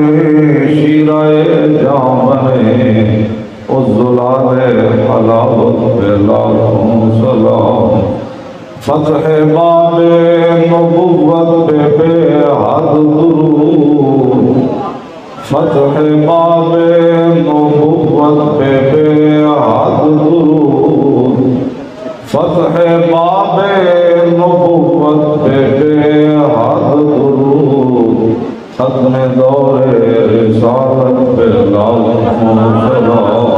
شیرہ جامنے الزلال حلاوت پہ لاکھوں سلام، فتح باب نبوت پہ بے حد درود، فتح باب نبوت پہ بے حد درود، فتح باب نبوت پہ بے حد درود، ختم دور رسالت پہ لاکھوں سلام۔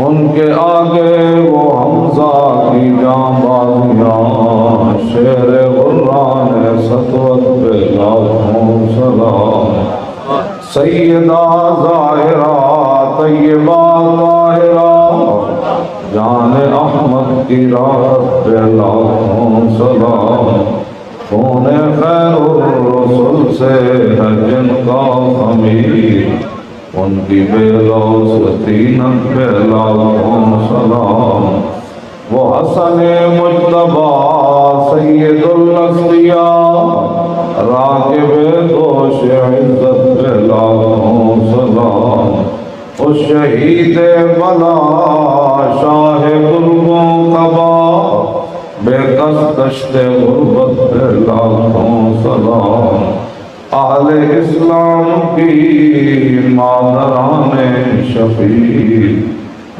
ان کے آگے وہ حمزہ کی جانبازیاں، شیر غران سطوت پہ لاکھوں سلام۔ سیدہ ظاہرہ طیبہ طاہرہ، جان احمد کی راحت پہ لاکھوں سلام۔ خون خیر الرسل سے ہے جن کا خمیر، ان کی بے لوث طینت پہ لاکھوں سلام۔ وہ حسن مجتبیٰ سید الاسقیاء، راکب دوش عزت پہ لاکھوں سلام۔ اس شہید بلا شاہ گلگوں قبا، بے کس دشت غربت پہ لاکھوں سلام۔ اہل اسلام کی مادران شفیع،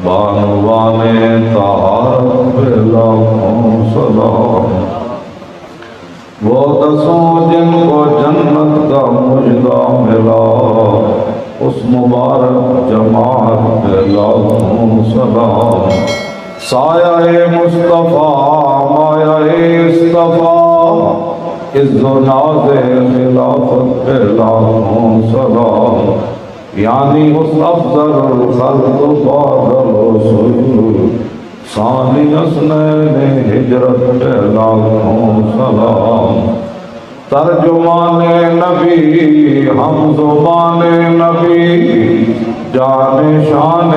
بانوان طہارت پہ لاکھوں سلام۔ وہ دسوں جن کو جنت کا مجدہ ملا، اس مبارک جماعت پہ لاکھوں سلام۔ سایہ مصطفیٰ مایہ اصطفیٰ، عز و ناز خلافت پہ لاکھوں سلام۔ یعنی اس افضل الخلق بعد الرسل، ثانی اثنین ہجرت پہ لاکھوں سلام۔ ترجمان نبی ہم زبان نبی، جان شان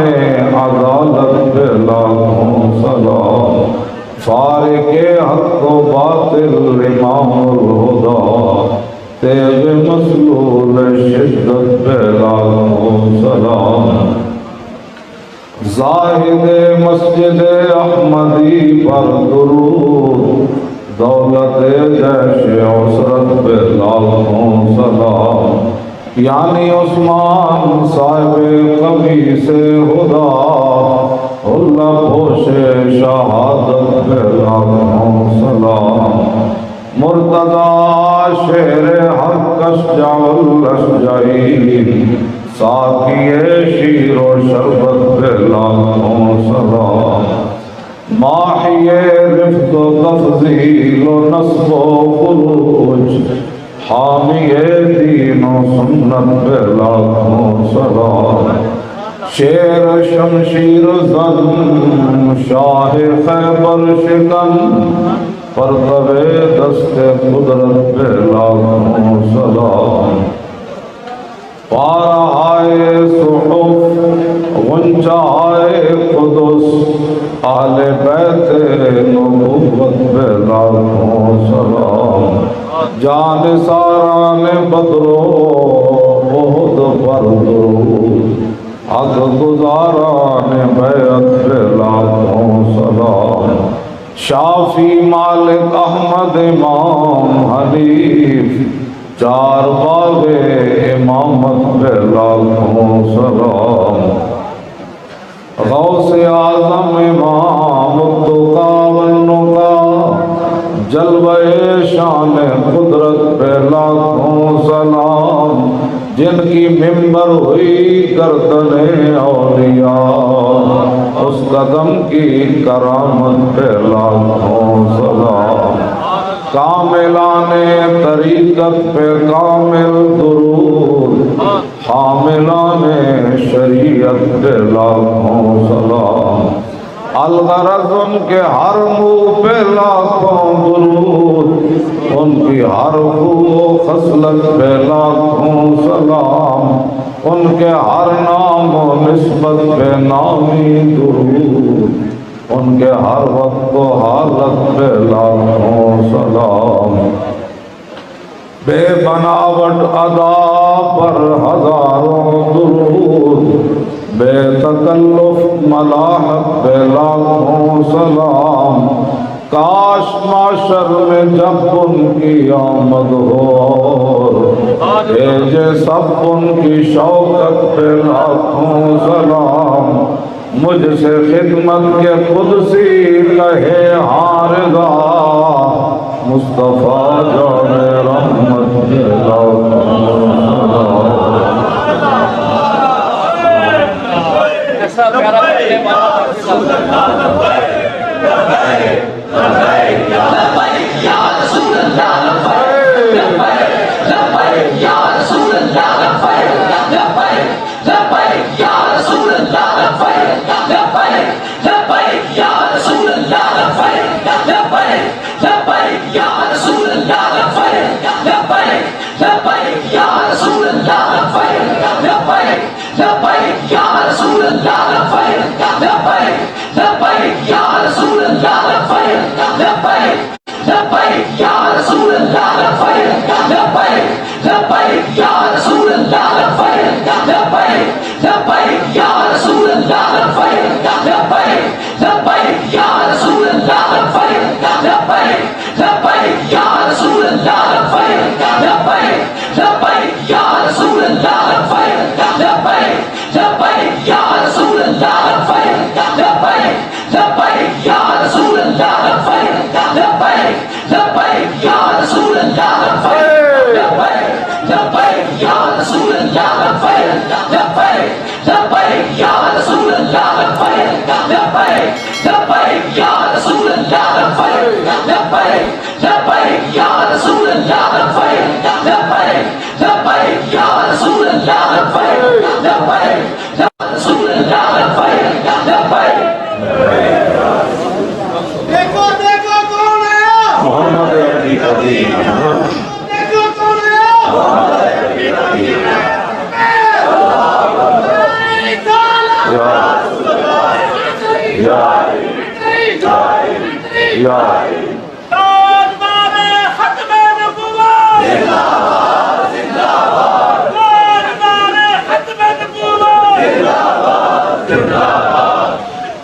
عدالت پہ لاکھوں سلام۔ فارق حق و باطل امام الہدیٰ، تیغ مسلول شدت پہ لاکھوں سلام۔ زاہد مسجد احمدی پر درود، دولت جیش عسرت پہ لاکھوں سلام۔ یعنی عثمان صاحب قمیص ہدا، اللہ پوش شہادت پہ لاکھوں سلام۔ مرتضی شیر حق اشجع الاشجعین، ساقی شیر و شربت پہ لاکھوں سلام۔ ماحی رفت و تفضیل و نصب و خروج، حامی دین و سنت پہ لاکھوں سلام۔ شیر شمشیر زن شاہ خیبر شکن، پرتو دست قدرت پہ لاکھوں سلام۔ پارہائے صحف غنچائے قدس، اہل بیت نبوت پہ لاکھوں سلام۔ جان ساران بدر و احد پر درود، حق گزاران بیعت پہ لاکھوں سلام۔ شافی مالک احمد امام حنیف، چار باغ امامت پہ لاکھوں سلام۔ غوث اعظم امام التقیٰ والنقیٰ، جلوہ شان قدرت پہ لاکھوں سلام۔ جن کی ممبر ہوئی گردن اولیاء، اس قدم کی کرامت پہ لاکھوں سلام۔ کاملان طریقت پہ کامل درود، حاملان شریعت پہ لاکھوں سلام۔ الغرض ان کے ہر منہ پہ لاکھوں درود، ان کی ہر خو و خصلت پہ لاکھوں سلام۔ ان کے ہر نام و نسبت پہ نامی درود، ان کے ہر وقت و حالت پہ لاکھوں سلام۔ بے بناوٹ ادا پر ہزاروں درود، بے تکلف ملاحت پہ لاکھوں سلام، کاش معاشر میں جب ان کی آمد ہو، بھیجے سب ان کی شوکت پہ لاکھوں سلام، مجھ سے خدمت کے قدسی کہے ہارگا، مصطفیٰ جان رحمت کے لاکھوں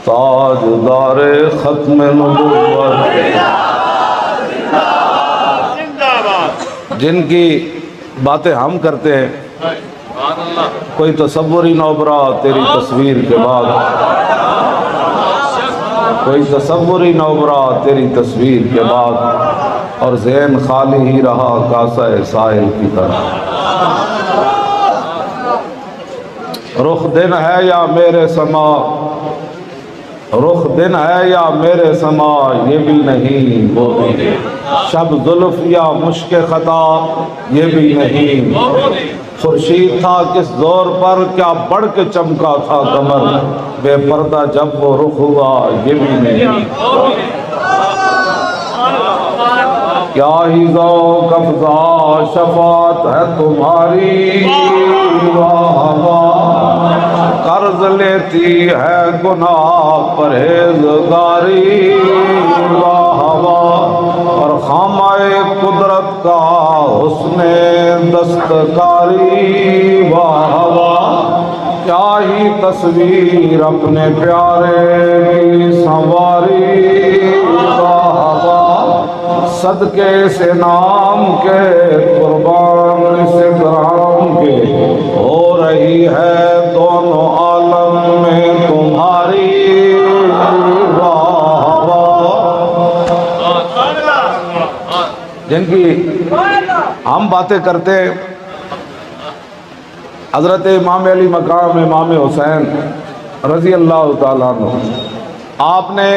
تاجدار ختم نبوت، جن کی باتیں ہم کرتے ہیں کوئی تصور ہی نہ ابھرا تیری تصویر کے بعد، کوئی تصور ہی نہ ابھرا تیری تصویر کے بعد، اور ذہن خالی ہی رہا کاسہ سائل کی طرح۔ رخ دن ہے یا میرے سما، رخ دن ہے یا میرے سما، یہ بھی نہیں وہ بھی نہیں، شب زلف یا مشک خطا، یہ بھی نہیں، خورشید تھا کس زور پر کیا بڑھ کے چمکا تھا قمر، بے پردہ جب وہ رخ ہوا یہ بھی نہیں، کیا ہی ذوق افزا شفاعت ہے تمہاری، واہ واہ قرض لیتی ہے گناہ پرہیزگاری، واہ واہ اور خامہ قدرت کا حسن دستکاری، واہ واہ کیا ہی تصویر اپنے پیارے کی سنواری، واہ واہ صدقے سے نام کے قربان سے گرام کے، ہو رہی ہے دونوں عالم میں تمہاری، واہ واہ جن کی ہم باتیں کرتے ہیں، حضرت امام علی مقام امام حسین رضی اللہ تعالیٰ عنہ، آپ نے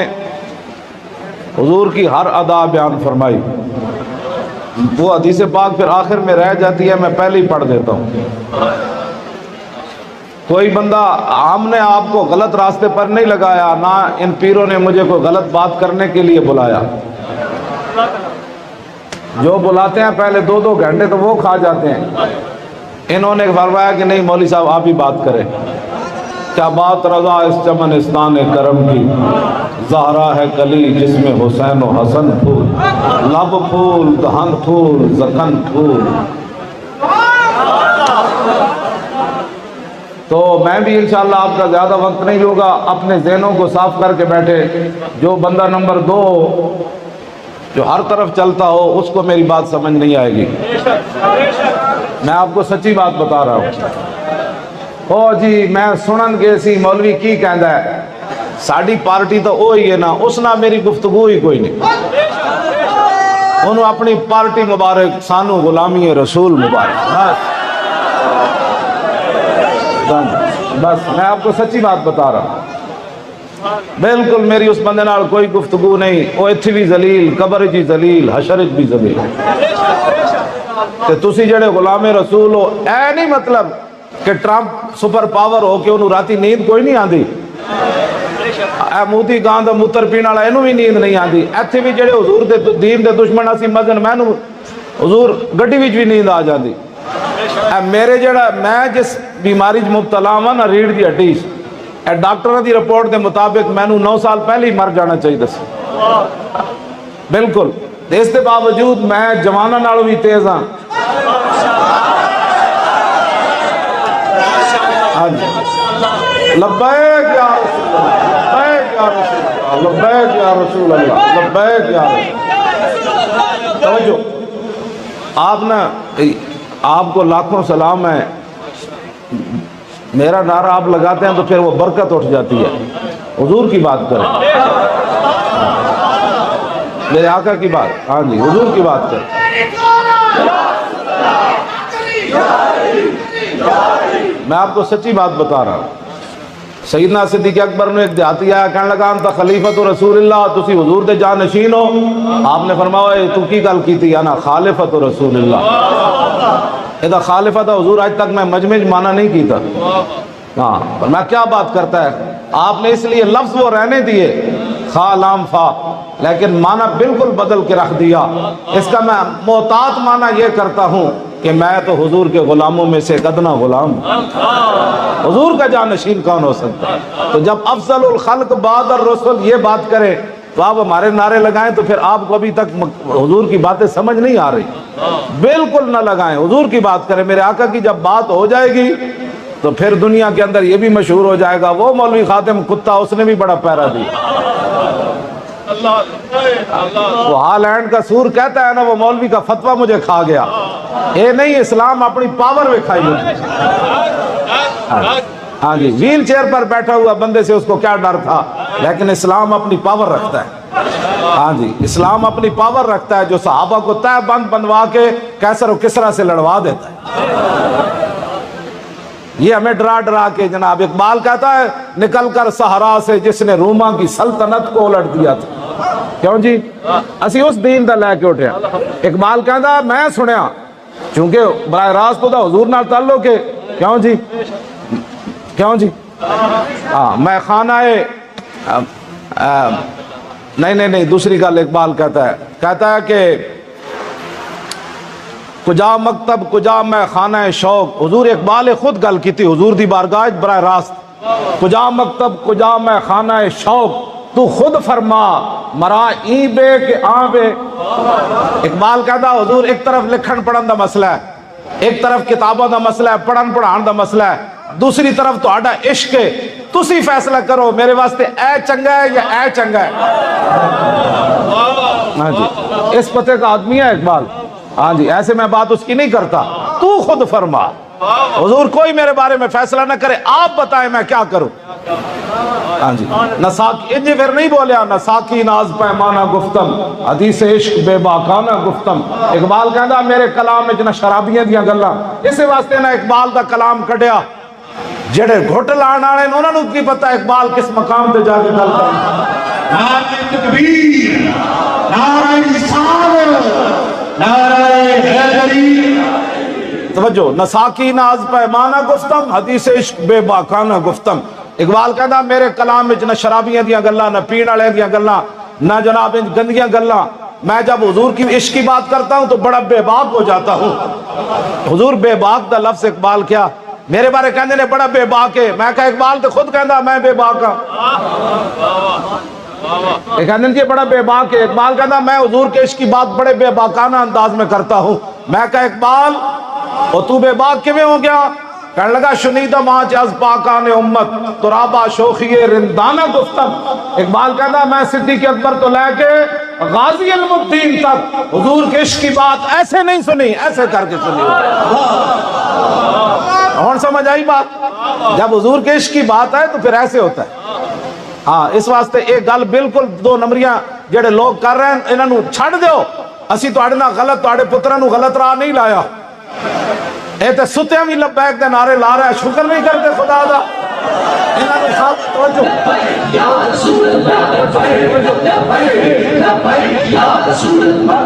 حضور کی ہر ادا بیان فرمائی، وہ حدیث پاک پھر آخر میں رہ جاتی ہے، میں پہلے ہی پڑھ دیتا ہوں۔ کوئی بندہ ہم نے آپ کو غلط راستے پر نہیں لگایا، نہ ان پیروں نے مجھے کوئی غلط بات کرنے کے لیے بلایا، جو بلاتے ہیں پہلے 2-2 گھنٹے تو وہ کھا جاتے ہیں، انہوں نے فرمایا کہ نہیں مولوی صاحب آپ ہی بات کریں، کیا بات رضا اس چمنستان کرم کی، زہرا ہے کلی جس میں حسین و حسن پھول، لب پھول دہن پھول زکن پھول۔ تو میں بھی انشاءاللہ آپ کا زیادہ وقت نہیں لوں گا، اپنے ذہنوں کو صاف کر کے بیٹھے۔ جو بندہ نمبر 2 جو ہر طرف چلتا ہو اس کو میری بات سمجھ نہیں آئے گی، میں آپ کو سچی بات بتا رہا ہوں۔ او جی میں سنن گے سی مولوی کی کہندا ہے، ساڑی پارٹی تو وہی ہے نا، اس نہ میری گفتگو ہی کوئی نہیں، انہوں اپنی پارٹی مبارک، سانو غلامی رسول مبارک۔ بس میں آپ کو سچی بات بتا رہا ہوں، بالکل میری اس بندے نال کوئی گفتگو نہیں، وہ اتھی بھی ذلیل، قبر جی ذلیل، حشر بھی ذلیل۔ تے تسی جڑے غلام رسول ہو، اے نہیں مطلب کہ ٹرمپ سپر پاور ہو کہ انہوں راتی نیند کوئی نہیں آندی، اے موتی گاں دا موتر پین والا اینوں بھی نیند نہیں آندی، ایتھے بھی جڑے حضور دے دین دے دشمن اسی مزن مینوں حضور گڈی وچ بھی نیند آ جاندی۔ اے میرے جڑا میں جس بیماری مبتلا ہوں نا، ریڑھ دی ہڈی، اے ڈاکٹر دی رپورٹ دے مطابق مینوں 9 سال پہلے ہی مر جانا چاہیے سی، بالکل۔ اس دے باوجود میں جواناں نالوں بھی تیز ہاں۔ لبیک یا رسول اللہ، لبیک یا رسول اللہ، لبیک یا رسول اللہ۔ توجہ، آپ نا، آپ کو لاکھوں سلام ہے، میرا نعرہ آپ لگاتے ہیں تو پھر وہ برکت اٹھ جاتی ہے۔ حضور کی بات کریں، میرے آقا کی بات، ہاں جی حضور کی بات کریں۔ میں آپ کو سچی بات بتا رہا ہوں، سیدنا صدیق اکبر نے ایک دیہاتی آیا، کہنے لگا انت خلیفۃ رسول اللہ، تسی حضور دے جانشین ہو۔ آپ نے فرمایا اے تو کی گل کیتی، انا خالفۃ رسول اللہ۔ ادا خالفہ تھا حضور، آج تک میں مجمع مانا نہیں کیتا، ہاں پر میں کیا بات کرتا ہے، آپ نے اس لیے لفظ وہ رہنے دیے خا لام فا، لیکن مانا بالکل بدل کے رکھ دیا۔ اس کا میں محتاط مانا یہ کرتا ہوں کہ میں تو حضور کے غلاموں میں سے ایک ادنا غلام، حضور کا جانشین کون ہو سکتا ہے؟ تو جب افضل الخلق بعد الرسل یہ بات کرے تو آپ ہمارے نعرے لگائیں تو پھر آپ کو ابھی تک حضور کی باتیں سمجھ نہیں آ رہی، بالکل نہ لگائیں، حضور کی بات کریں۔ میرے آقا کی جب بات ہو جائے گی تو پھر دنیا کے اندر یہ بھی مشہور ہو جائے گا، وہ مولوی خاتم کتا، اس نے بھی بڑا پیرا دیا۔ وہ ہالینڈ کا سور کہتا ہے نا، وہ مولوی کا فتویٰ مجھے کھا گیا، اے نہیں اسلام اپنی پاور میں کھائی ہوئی۔ ہاں جی، ویل چیئر پر بیٹھا ہوا بندے سے اس کو کیا ڈر تھا، لیکن اسلام اپنی پاور رکھتا ہے۔ ہاں جی، اسلام اپنی پاور رکھتا ہے، جو صحابہ کو تہ بند بنوا کے کیسر و کسرا سے لڑوا دیتا ہے۔ یہ ہمیں ڈرا ڈرا کے، جناب اقبال کہتا ہے نکل کر صحرا سے جس نے روما کی سلطنت کو الٹ دیا تھا۔ کیوں جی؟ اسی اس دین دا لے کے اٹھیا۔ اقبال کہتا ہے میں سنیا، چونکہ براہ راست تو دا حضور نال تعلق ہے، کیوں جی؟ کیوں جی؟ میں خانہ نہیں دوسری گل اقبال کہتا ہے کہ کجا مکتب کجا میں خانہ شوق، حضور اقبال خود گل کی تھی حضور دی بارگاہ براہ راست، کجا مکتب کجا میں خانہ شوق، تو خود فرما مرا ای بے کہ آن بے۔ اقبال کہتا حضور ایک طرف لکھن پڑھن دا مسئلہ ہے، ایک طرف کتابوں دا مسئلہ ہے، پڑھن پڑھان دا مسئلہ ہے، دوسری طرف تو آڈا عشق ہے، تسی فیصلہ کرو میرے واسطے اے چنگا ہے یا اے چنگا ہے۔ ہاں جی، اس پتے کا آدمی ہے اقبال، ہاں جی، ایسے میں بات اس کی نہیں کرتا، تو خود فرما، حضور کوئی میرے بارے میں فیصلہ نہ کرے، آپ بتائیں میں کیا کروں۔ ہاں جی، انجی پھر نہیں بولیا نہ ساکی ناز پیمانہ گفتم، حدیث عشق بے باکانہ گفتم۔ اقبال کہندا میرے کلام میں جنہ شرابیاں دیا گلاں، اسے واسطے نہ اقبال دا کلام کڈیا، جڑے گھٹ لان والے نے انہاں نوں کی پتہ اقبال کس مقام تے جا کے گل کرے۔ نعرہ تکبیر، نعرہ رسالت، نعرہ حیدری۔ توجہ، نہ ساکی ناز پیمانہ گفتم، حدیث عشق بے باکانہ گفتم۔ اقبال کہتا میرے کلام میں نہ شرابیاں دیاں گلاں، نہ پین والے دیاں گلاں، نہ جناب گندیاں گلاں۔ میں جب حضور کی عشق کی بات کرتا ہوں تو بڑا بے باک ہو جاتا ہوں۔ حضور بے باک دا لفظ اقبال کیا میرے بارے کہندے نے بڑا بے باک ہے، میں کہا اقبال تو خود کہندا میں بے باک ہاں، ایک کہندے نے بڑا بے باک ہے، اقبال کہندا میں حضور کے عشق کی بات بڑے بے باکانہ انداز میں کرتا ہوں۔ میں کہا اقبال اور تو بے باک کیویں ہو گیا؟ کہنے لگا شنیدہ ماچ از پاکان امت ترابا شوخی رندانہ گفتم۔ اقبال کہتا میں صدیق اکبر تو لے کے غازی المدین تک حضور کے عشق کی بات ایسے نہیں سنی، ایسے کر کے سنی۔ اور سمجھ آئی بات؟ جب حضور کے عشق کی بات ہے تو پھر ایسے ہوتا ہے۔ ہاں اس واسطے ایک گل بالکل دو نمبریاں جڑے لوگ کر رہے ہیں انہاں نو چھڑ دیو، اسی تواڈے نال غلط تواڈے پتراں نو غلط راہ نہیں لایا۔ اے تے ستیاں بھی لبیک دے نعرے لا رہا ہے، شکر نہیں کرتے خدا دا۔ انہاں نو خاص توجہ یا رسول اللہ لبیک لبیک یا رسول اللہ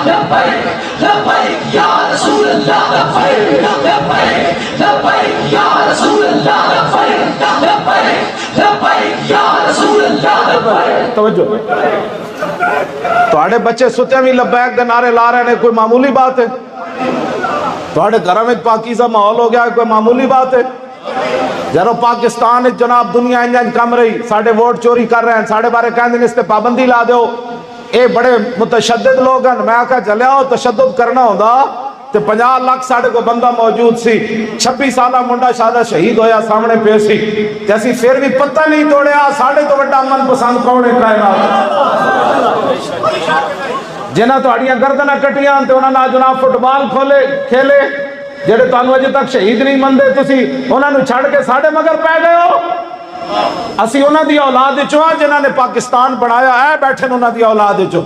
لبیک لبیک یا رسول اللہ لبیک لبیک لبیک یا رسول اللہ لبیک لبیک لبیک یا رسول اللہ لبیک۔ توجہ، تواڈے بچے ستیاں بھی لبیک دے نعرے لا رہے ہیں، کوئی معمولی بات ہے؟ تواڈے گھراں وچ پاکیزہ ماحول ہو گیا ہے، کوئی معمولی بات ہے؟ جدو پاکستان جناب دنیا انج کم رہی، ساڈے ووٹ چوری کر رہے ہیں، ساڈے بارے کہندے اس تے پابندی لا دیو، اے بڑے متشدد لوگ ہیں۔ میں آکھا چلیا ہو تشدد کرنا ہوندا تے 50 لاکھ ساڈے کو بندہ موجود سی، 26 سالہ منڈا شادہ شہید ہویا سامنے پہ سی، تے اسی پھر بھی پتہ نہیں توڑیا ساڈے تو بڑا من پسند کون ہے کائنات؟ جنہاں تہاڈیاں گردناں کٹیاں تے انہاں نال جناب فٹ بال کھیلے، جڑے تانوں اجے تک شہید نہیں مندے، تسی انہاں نو چھڑ کے ساڈے مگر پے گئے ہو۔ اسی انہاں دی اولاد وچوں ہاں جنہاں نے پاکستان بنایا، اے بیٹھے انہاں دی اولاد وچوں،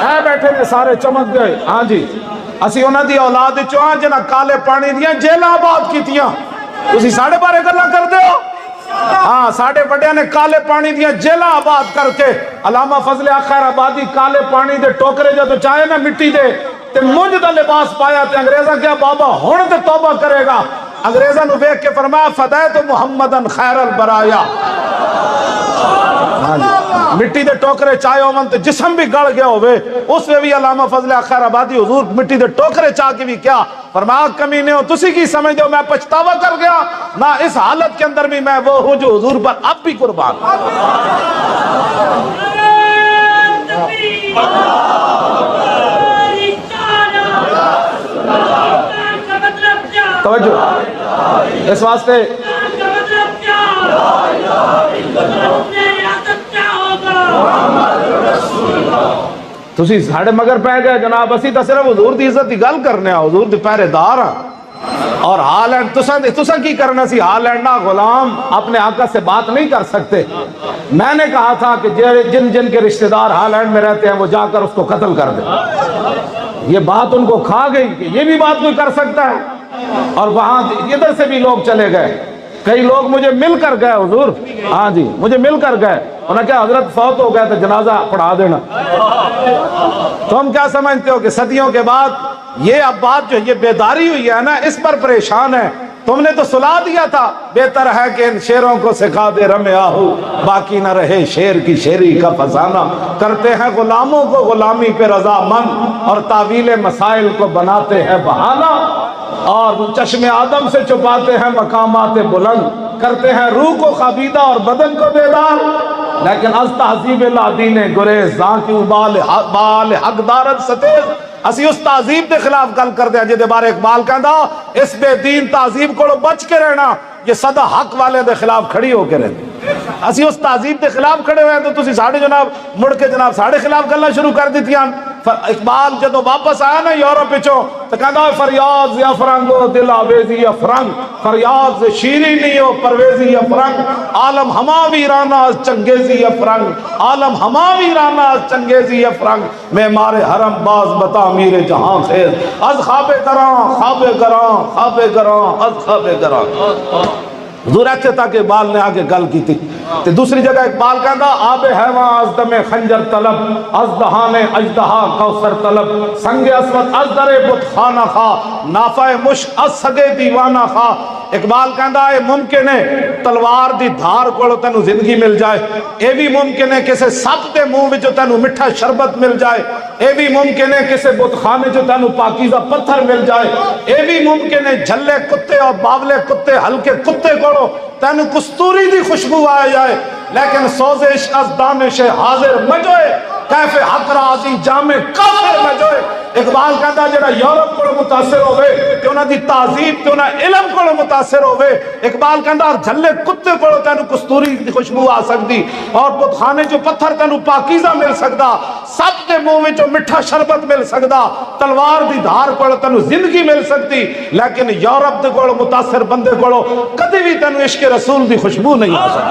اے بیٹھے نے سارے چمک گئے۔ ہاں جی، اسی انہاں دی اولاد وچوں ہاں جنہاں کالے پانی دیاں جیلاں آباد کیتیاں، تسی ساڈے بارے گلاں کردے ہو؟ ہاں ساڈے بڑیاں نے کالے پانی دیاں جیلاں آباد کر کے، علامہ فضل خیر آبادی کالے پانی دے ٹوکرے جدو چاہے نا مٹی دے تے مونج دا لباس پایا تے انگریزاں کیا بابا ہن تے توبہ کرے گا، انگریزاں نو دیکھ کے فرمایا فدیت محمدن خیر البرایا۔ مٹی دے ٹوکرے چاہے ہوون تے جسم بھی گل گیا ہوئے، اس میں بھی علامہ فضل خیر آبادی حضور مٹی دے ٹوکرے چاہ کے بھی کیا فرمایا کمینے ہو تسی کی سمجھ دو میں پچھتاوا کر گیا نہ، اس حالت کے اندر بھی میں وہ ہوں جو حضور پر اب بھی قربان۔ توجہ اس واسطے تسی ساڑھے مگر پہ گئے جناب، اسی تا صرف حضور دی عزت دی گل کرنے ہیں، حضور دی پہرے دار ہیں، اور ہالینڈ تسا کی کرنا سی؟ ہالینڈ نہ غلام اپنے آقا سے بات نہیں کر سکتے۔ میں نے کہا تھا کہ جن جن کے رشتہ دار ہالینڈ میں رہتے ہیں وہ جا کر اس کو قتل کر دیں، یہ بات ان کو کھا گئی کہ یہ بھی بات کوئی کر سکتا ہے، اور وہاں ادھر سے بھی لوگ چلے گئے، کئی لوگ مجھے مل کر گئے حضور، ہاں جی مجھے مل کر گئے، انہوں نے کہا حضرت فوت ہو گئے تو جنازہ پڑھا دینا۔ تم کیا سمجھتے ہو کہ صدیوں کے بعد یہ اب بات جو یہ بیداری ہوئی ہے نا، اس پر پریشان ہے؟ تم نے تو سلا دیا تھا، بہتر ہے کہ ان شیروں کو سکھا دے رم آہو، باقی نہ رہے شیر کی شیری کا فسانہ، کرتے ہیں غلاموں کو غلامی پہ رضامند اور تعویل مسائل کو بناتے ہیں بہانہ، اور چشم آدم سے چھپاتے ہیں مقامات بلند، کرتے ہیں روح کو خابیدہ اور بدن کو بیدار، لیکن از تہذیب اللہ دین گریز زاں کی بال حق دارت ستیز۔ اسی اس تہذیب دے خلاف گل کر دیا جدے بارے اقبال کہندا اس بے دین تہذیب کو بچ کے رہنا، یہ صدا حق والے دے خلاف کھڑی ہو کے رہتے۔ اسی اس تہذیب دے خلاف کھڑے ہوئے ہیں تو تسی ساڑھے جناب مڑ کے جناب ساڑھے خلاف گلنا شروع کر دیتیاں۔ اقبال جدو واپس آیا نا یورپ پچھو تو کہندا فریاد زی افرنگو دل آویزی افرنگ، فریاد زی شیری نیو پرویزی افرنگ، عالم ہما ویرانہ از چنگیزی افرنگ، عالم ہما ویرانہ از چنگیزی افرنگ، معمار حرم باز بتا میر جہاں خیز، از خواب گراں خواب گراں خواب گراں از خواب گراں۔ حضور ایسے تاکہ اقبال نے آگے گل کی تھی۔ دوسری جگہ اقبال کہندا آب حیواں از دم خنجر طلب، از دہان اژدہا کوثر طلب، سنگ اسود از در بت خانہ خواہ، نافع مشک از سگے دیوانہ خواہ، اقبال کہندا ہے ممکن ہے تلوار دی دھار کولو تینو زندگی مل جائے، اے بھی ممکن ہے کسے سپ دے منہ وچ تینو میٹھا شربت مل جائے، اے بھی ممکن ہے کسے بت خانے چ تینو پاکیزہ پتھر مل جائے، اے بھی ممکن ہے جھلے کتے اور باولے کتے ہلکے کتے کولو تینو کستوری دی خوشبو آ جائے، لیکن سوزش از دانش حاضر مجوئے کیفے حق راضی جامع کافر مجوئے۔ اقبال کہتا جڑا یورپ کو متاثر ہوئے کہ انہاں دی تہذیب تے انہاں علم کو متاثر ہوئے، اقبال کہتا اور جھلے کتے کو تینو کستوری دی خوشبو آ سکتی اور بت خانے جو پتھر تینو پاکیزہ مل سکتا، سب کے منہ وچوں میٹھا شربت مل سکتا، تلوار دی دھار کو تینو زندگی مل سکتی، لیکن یورپ دے کو متاثر بندے کو کدی بھی تینو عشق رسول دی خوشبو نہیں آ سکتی۔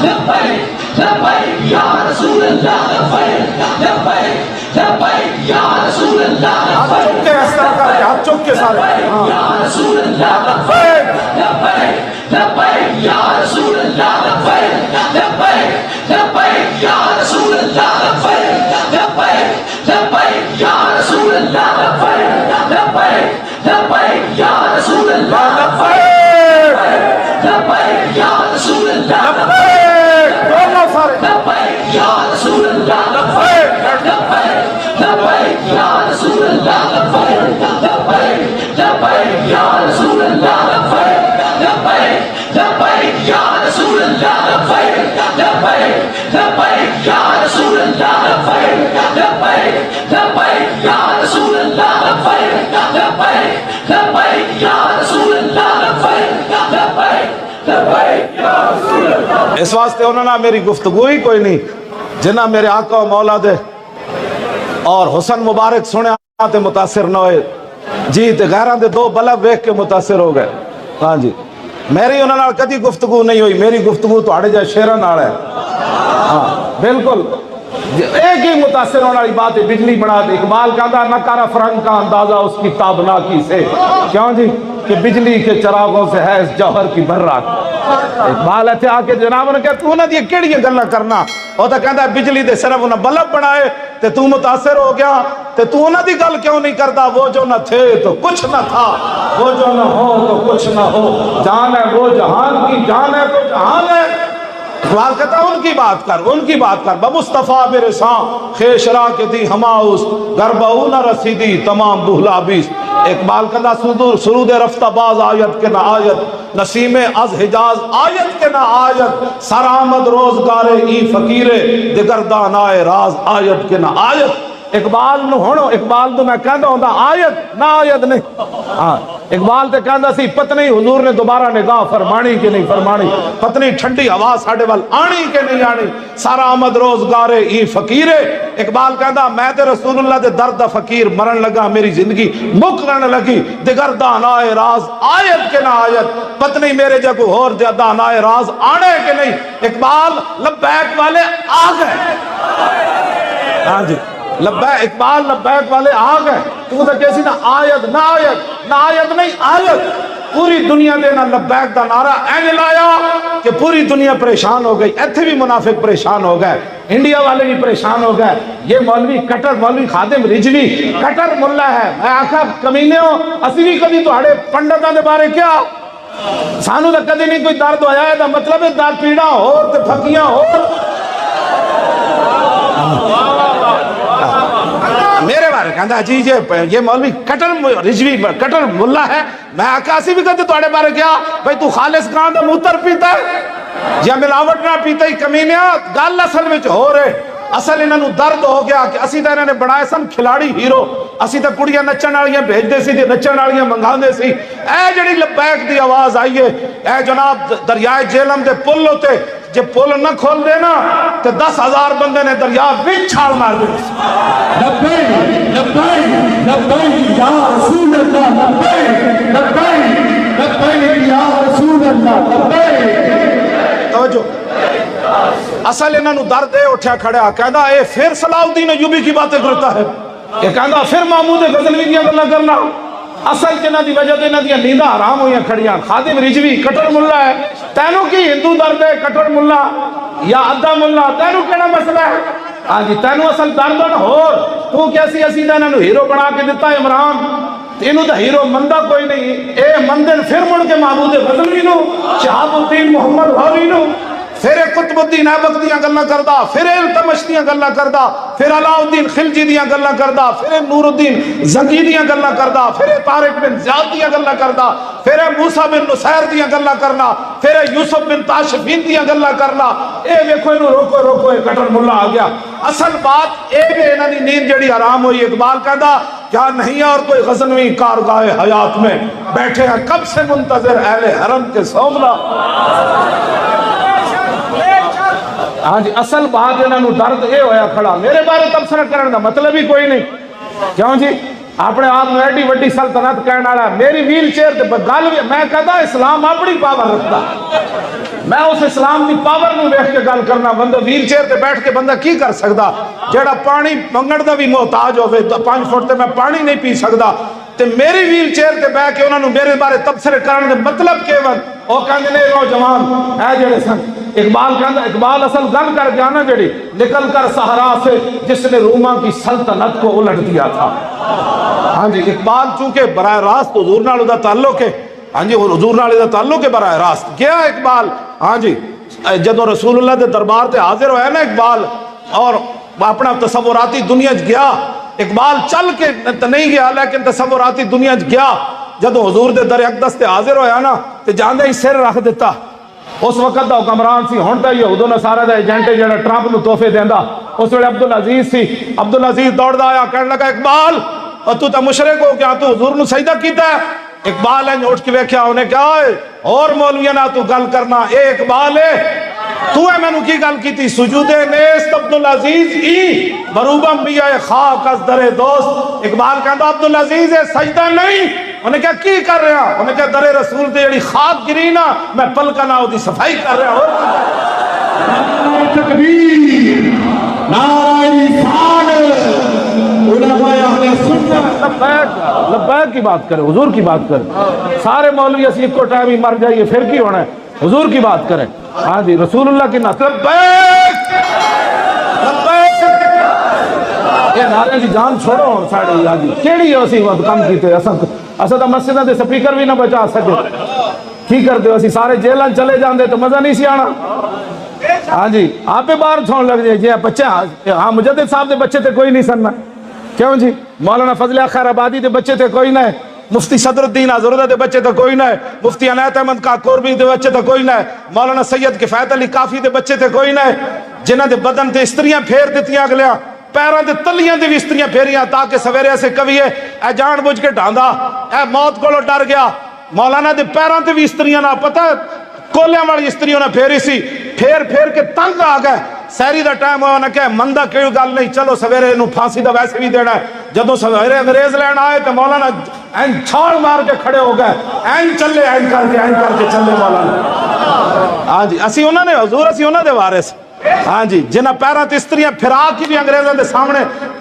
لبیک لبیک یا رسول اللہ، لبیک لبیک لبیک یا رسول اللہ، ہاتھ چک کے اس طرح کر کے ہاتھ چک کے سارے یا رسول اللہ، لبیک لبیک لبیک یا رسول اللہ، لبیک لبیک لبیک یا رسول اللہ، لبیک لبیک لبیک یا رسول اللہ، لبیک لبیک لبیک یا رسول اللہ، لبیک یا رسول اللہ، لبیک یا رسول اللہ، لبیک لبیک یا رسول اللہ، لبیک لبیک یا رسول اللہ، لبیک لبیک یا رسول اللہ، لبیک لبیک یا رسول اللہ، لبیک لبیک یا رسول اللہ، لبیک لبیک یا رسول اللہ، لبیک لبیک یا رسول اللہ۔ اس واسطے انہوں نے میری گفتگو ہی کوئی نہیں جنہ میرے آقا و مولا دے اور حسن مبارک سنے تے متاثر نہ ہوئے جی تے غیران دے دو بلب ویکھ کے متاثر ہو گئے۔ ہاں جی میری انہوں نے کدی گفتگو نہیں ہوئی، میری گفتگو تو آڑے جائے شیران آڑے ہاں بالکل ایک ہی متاثر ہونے والی بات ہے، بجلی بنا دے۔ اقبال کہتا نہ کارا فرنگ کا اندازہ اس کی تابناکی سے، کیوں جی کہ بجلی کے چراغوں سے ہے اس جوہر کی برات۔ اقبال ایتھے آ کے جناب نے کہا تو نہ دیئے کیڑی گلہ کرنا، وہ تو کہتا ہے بجلی دے صرف انہیں بلب بنائے تے تو متاثر ہو گیا تے تو انہیں دی گل کیوں نہیں کرتا؟ وہ جو نہ تھے تو کچھ نہ تھا، وہ جو نہ ہو تو کچھ نہ ہو، جان ہے وہ جہان کی جان ہے تو جہان ہے۔ اقبال کہتا ہے ان کی بات کر، ان کی بات کر، بمصطفیٰ برساں خیش را کے دی ہماؤس گربہو نہ رسیدی تمام بہلا بیس۔ اقبال کہتا سرود رفتہ باز آیت کے نہ آیت، نسیم از حجاز آیت کے نہ آیت، سرآمد روزگار ای فقیرے دگردان آئے راز آیت کے نہ آیت۔ اقبال نو ہنو اقبال تو میں کہندا ہوندا آیت نہ آیت نہیں، ہاں اقبال تے کہندا سی پتنی حضور نے دوبارہ نگاہ فرمانی کہ نہیں فرمانی، پتنی ٹھنڈی ہوا ساڈے ول آنی کہ نہیں آنی، سارا آمد روزگار ای فقیرے۔ اقبال کہندا میں تے رسول اللہ دے درد فقیر مرن لگا، میری زندگی مکرن لگی، دگردان آئے راز آیت کے نہ آیت، پتنی میرے جگہ اور دان آئے راز آنے کہ نہیں۔ اقبال لبیک والے آ گئے، ہاں جی لبیک، اقبال لبیک والے آ گئے۔ تو تو کیسی نہ آیت نہ آیت نہ آیت نہیں آیت، پوری دنیا دے نہ لبیک دا نعرہ این لایا کہ پوری دنیا پریشان ہو گئی، ایتھے بھی منافق پریشان ہو گئے، انڈیا والے بھی پریشان ہو گئے۔ یہ مولوی کٹر مولوی خادم رجوی کٹر ملا ہے، میں آکھا کمینے ہو اسی بھی کبھی تہاڑے پنڈتاں دے بارے کیا سانو تو کدی نہیں کوئی درد ہویا ہے، دا مطلب ہے درد پیڑا ہو تے پھکیاں ہو۔ میرے بارے کہندا جی یہ مولوی کٹر رجوی کٹر ملا ہے، میں آکاسی بھی کہتے توڑے بارے کیا بھئی تو خالص کان دا موتر پیتا ہے یا ملاوٹ نہ پیتا ہی کمینیا گل اصل میں ہو رہے۔ اصل انہوں درد ہو گیا کہ اسی تا انہوں نے بنائے سن کھلاڑی ہیرو، اسی تا کڑیاں نچن والیاں بھیج دے سی تے نچن والیاں منگا دے سی۔ اے جڑی لبیک دی آواز آئی ہے، اے جناب دریائے جہلم دے پل ہوتے جے پل نہ کھول دینا تے 10,000 بندے نے دریا وچ چھال مار دے۔ لبیک لبیک لبیک یا رسول اللہ، لبیک لبیک لبیک یا رسول اللہ، لبیک۔ توجہ اصل انہوں درد ہے اٹھا کھڑا کہندا اے پھر صلاح الدین ایوبی کی باتیں کرتا ہے، یہ کہندا پھر محمود غزنوی کی گلاں کرنا۔ اصل جنہ دی وجہ انہاں دی نینداں حرام ہوئیاں کھڑیاں۔ خادم رجوی کٹر ملا ہے، تینوں کی ہندو درد ہے کٹر ملا یا ادھا ملا، تینوں کیڑا مسئلہ ہے؟ ہاں جی تینوں اصل درد نہ ہو تو کیسی اسی دا انہاں نو ہیرو بنا کے دیتا عمران، تینوں دا ہیرو مندہ کوئی نہیں، اے مندر پھر مڑ کے معبود غزنوی نو، شہاب الدین محمد غازی نو، پھر قطب الدین ایبک دیاں گلاں کردا، پھر التمش دیاں گلاں کردا، پھر علاء الدین خلجی دیاں گلاں کردا، پھر نور الدین زنگی دیاں گلاں کردا، پھر طارق بن زیاد دیاں گلاں کردا، پھر موسیٰ بن نصیر دیاں گلاں کرنا، پھر یوسف بن تاشفین دیاں گلاں کرنا۔ اے ویکھو انہوں روکو روکو اے کٹر ملا آ گیا۔ اصل بات اے کہ انہاں دی نیند جڑی حرام ہوئی، اقبال کہندا کیا نہیں اور کوئی غزنوی کارگاہ حیات میں بیٹھے ہیں کب سے منتظر اہل حرم کے سومنا۔ ہاں جی، اصل بات انہوں درد اے ہویا کھڑا، میرے بارے تبصرہ کرنے کا مطلب ہی کوئی نہیں، کیوں جی اپنے آپ میں ایڈی وڈی سلطنت کہنے والا، میری ویل چیئر تے گل بھی میں کہتا اسلام اپنی پاور رکھتا، میں اس اسلام کی پاور نو دیکھ کے گل کرنا۔ بندہ ویل چیئر تے بیٹھ کے بندہ کی کر سکتا، جیڑا پانی منگن دا بھی محتاج ہوئے 5 فٹ تے میں پانی نہیں پی سکتا، تے میری ویل چیئر تے بیٹھ کے انہوں نے میرے بارے تبصرے کرنے دے مطلب کیون وہ کہندے نے نوجوان اے جڑے سن۔ اقبال کہندا، اقبال اصل گل کر گیا نا جڑی، نکل کر صحرا سے جس نے روما کی سلطنت کو الٹ دیا تھا۔ ہاں جی، اقبال چونکہ براہ راست حضور نال دا تعلق ہے، ہاں جی حضور نال دا تعلق ہے براہ راست، گیا اقبال ہاں جی جدو رسول اللہ دے دربار تے حاضر ہویا نا اقبال اور اپنا تصوراتی دنیا چ گیا، اقبال چل کے نہیں گیا لیکن تصوراتی دنیا چ گیا، جدو حضور دے در اقدس تے حاضر ہویا نا تے جاندے ہی سر رکھ دیتا۔ اس وقت دا حکمران سی، ہن تے یہود و نصارہ دا ایجنٹ جڑا ٹرمپ نو تحفے دیندا، اس ویلے عبدالعزیز سی، عبدالعزیز دوڑدا آیا کہنے لگا اقبال تو تے مشرک ہو کیا تو حضور نو سجدہ کیتا ہے؟ اقبال ہے اٹھ کے ویکھیا، انہیں کہا اور مولویاں نہ تو گل کرنا، اے اقبال ہے تو ہے میں نو کی گل کیتی؟ سجود نیست عبدالعزیز ای مروبم بیہ خاک از در دوست۔ اقبال کہتا عبدالعزیز ہے سجدہ نہیں، انہیں کہا کی کر رہا؟ انہیں کہا در رسول دے جڑی خاک گری نا میں پلکا نہ دی صفائی کر رہا ہوں۔ تکبیر، نعرہ رسالت، علماء اہل سنت۔ لبیک کی بات کریں، حضور کی بات کریں، سارے مولوی اسی کو ٹائم ہی مر جائیے پھر کی ہونا ہے، حضور کی بات کریں۔ ہاں جی رسول اللہ کی نعت لبیک لبیک، یہ نعرے کی جان چھوڑو اور ساڑھے ہاں جی کیڑی ہے اسی وقت کم کیتے اسا تو مسجدہ دے سپیکر بھی نہ بچا سکے، کی کر دے اسی سارے جیلان چلے جاندے تو مزہ نہیں سی آنا۔ ہاں جی آپ پہ باہر چھوڑ لگ جائے جی بچے، ہاں مجدد صاحب دے بچے تھے کوئی نہیں سننا، کیوں جی مولانا فضل خیر آبادی دے بچے تھے کوئی نہ، مفتی صدر الدین آزردہ دے بچے تھے کوئی نہ، مفتی عنایت احمد کاکوربی دے بچے تھے کوئی نہ، مولانا سید کفایت علی کافی دے بچے تھے کوئی نہ، جنہ دے بدن تے استریاں پھیر دیتیاں اگلیاں، پیروں دے تلیاں دے بھی استریاں پھیریاں تاکہ سویرے ایسے کبھی ہے اے جان بوجھ کے ڈھاندا، اے موت کو ڈر گیا، مولانا دے پیروں تے بھی استریاں نہ پتہ کولیاں والی استریوں نے پھیری سی، پھیر پھیر کے تنگ آ گئے، سیری دا ٹائم ہوا نہ کہ مندہ کیوں گل نہیں، چلو سویرے انہوں پھانسی دا ویسے بھی دینا ہے۔ جدو سویرے انگریز لین آئے تو مولانا این چھاڑ مار کے کھڑے ہو گئے، این چلے این کر کے چلے مولانا۔ ہاں جی اسی انہوں نے حضور اسی انہوں نے وارث، ہاں جی جنہ پیروں تے استریاں پھرا کی بھی انگریزوں دے سامنے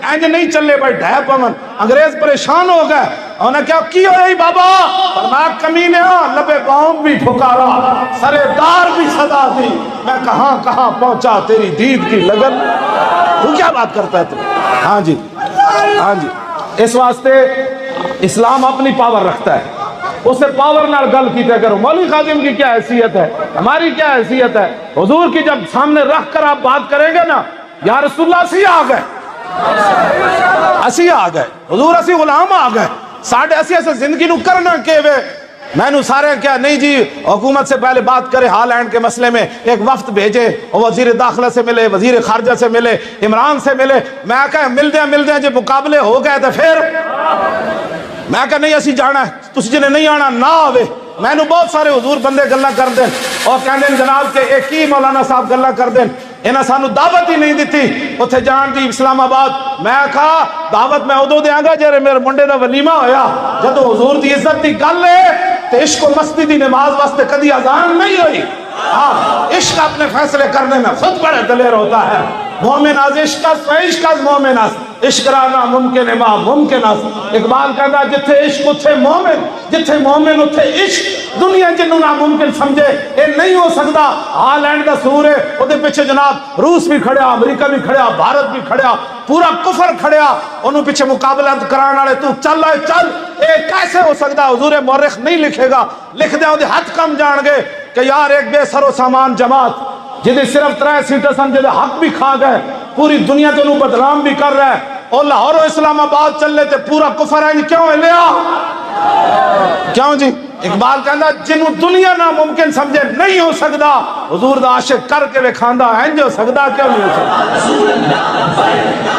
اینج نہیں چلے بھائی ڈھے پون، انگریز پریشان ہو گئے، انہوں نے کہا کی ہوئی بابا؟ فرمایا کمینے ہاں لبے بام بھی ٹھکارا، سرے دار بھی صدا دی، میں کہاں کہاں پہنچا تیری دید کی لگن، تو کیا بات کرتا ہے تو؟ ہاں جی ہاں جی اس واسطے اسلام اپنی پاور رکھتا ہے، اسے پاور نال گل کیتے کرو۔ مولوی خادم کی کیا حیثیت ہے، ہماری کیا حیثیت ہے؟ حضور کی جب سامنے رکھ کر آپ بات کریں گے نا یا رسول اللہ اسی آ گئے، اسی آ گئے، حضور اسی غلام آ گئے، ساڑھے اسی ایسے زندگی نو کرنا کے وے میں نو سارے کیا نہیں جی حکومت سے پہلے بات کرے ہالینڈ کے مسئلے میں، ایک وفد بھیجے وزیر داخلہ سے ملے، وزیر خارجہ سے ملے، عمران سے ملے، میں کہا مل دیں جی مقابلے ہو گئے تھے، پھر میں کہا نہیں اسی جانا ہے، تسی جنہیں نہیں آنا نہ آوے، میں نے بہت سارے حضور بندے گلہ کر دیں اور کہنے جناب کے ایک ہی مولانا صاحب گلہ کر دیں، انہاں سانو دعوت ہی نہیں دیتی اتھے جان دی اسلام آباد، میں کہا دعوت میں ادو دیاں گا جیرے میرے منڈے دا ولیمہ ہویا، جدو حضور دی عزت دی گل ہے تو عشق و مستی دی نماز واسطے کدی اذان نہیں ہوئی، ہاں عشق اپنے فیصلے کرنے میں خود بڑے دلیر ہوتا ہے، مومن از عشق از مومن از، عشق رانا ممکن ہے ما ممکن از، اقبال کہتا جتھے عشق اتھے مومن، جتھے مومن اتھے عشق، دنیا جنہوں ناممکن سمجھے یہ نہیں ہو سکتا، ہالینڈ کا سور ہے وہ دے پیچھے جناب روس بھی کھڑیا، امریکہ بھی کھڑیا، بھارت بھی کھڑیا، پورا کفر کھڑیا انہوں پیچھے مقابلہ کرانے والے تو چل آئے چل اے کیسے ہو سکتا حضور مورخ نہیں لکھے گا لکھ دیں وہ ہاتھ کم جان گے کہ یار ایک بے سر و سامان جماعت جدے صرف 3 سیٹیں سن جدے حق بھی کھا گئے پوری دنیا تو انہوں بدنام بھی کر رہا ہے اور لاہور و اسلام آباد چل لیتے پورا کفر ہے کیوں ہے لیا کیوں جی اقبال کہنا جنہوں دنیا ناممکن سمجھے نہیں ہو سکتا حضور دا عاشق کر کے وکھاندا انج ہو سکتا کیوں نہیں ہو سکتا رسول اللہ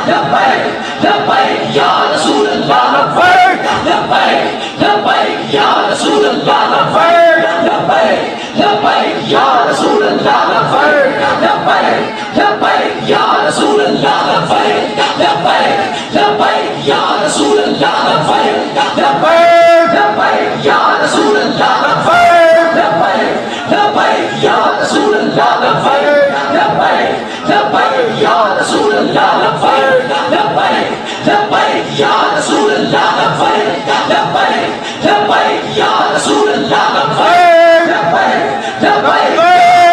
لبیک لبیک یا رسول اللہ لبیک لبیک لبیک یا رسول اللہ لبیک لبیک لبیک یا رسول اللہ لبیک لبیک لبیک یا رسول اللہ لبیک لبیک لبیک یا رسول اللہ لبیک لبیک لبیک یا رسول اللہ لبیک لبیک لبیک یا رسول اللہ لبیک لبیک لبیک یا رسول اللہ لبیک لبیک لبیک یا رسول اللہ لبیک لبیک لبیک یا رسول اللہ لبیک لبیک لبیک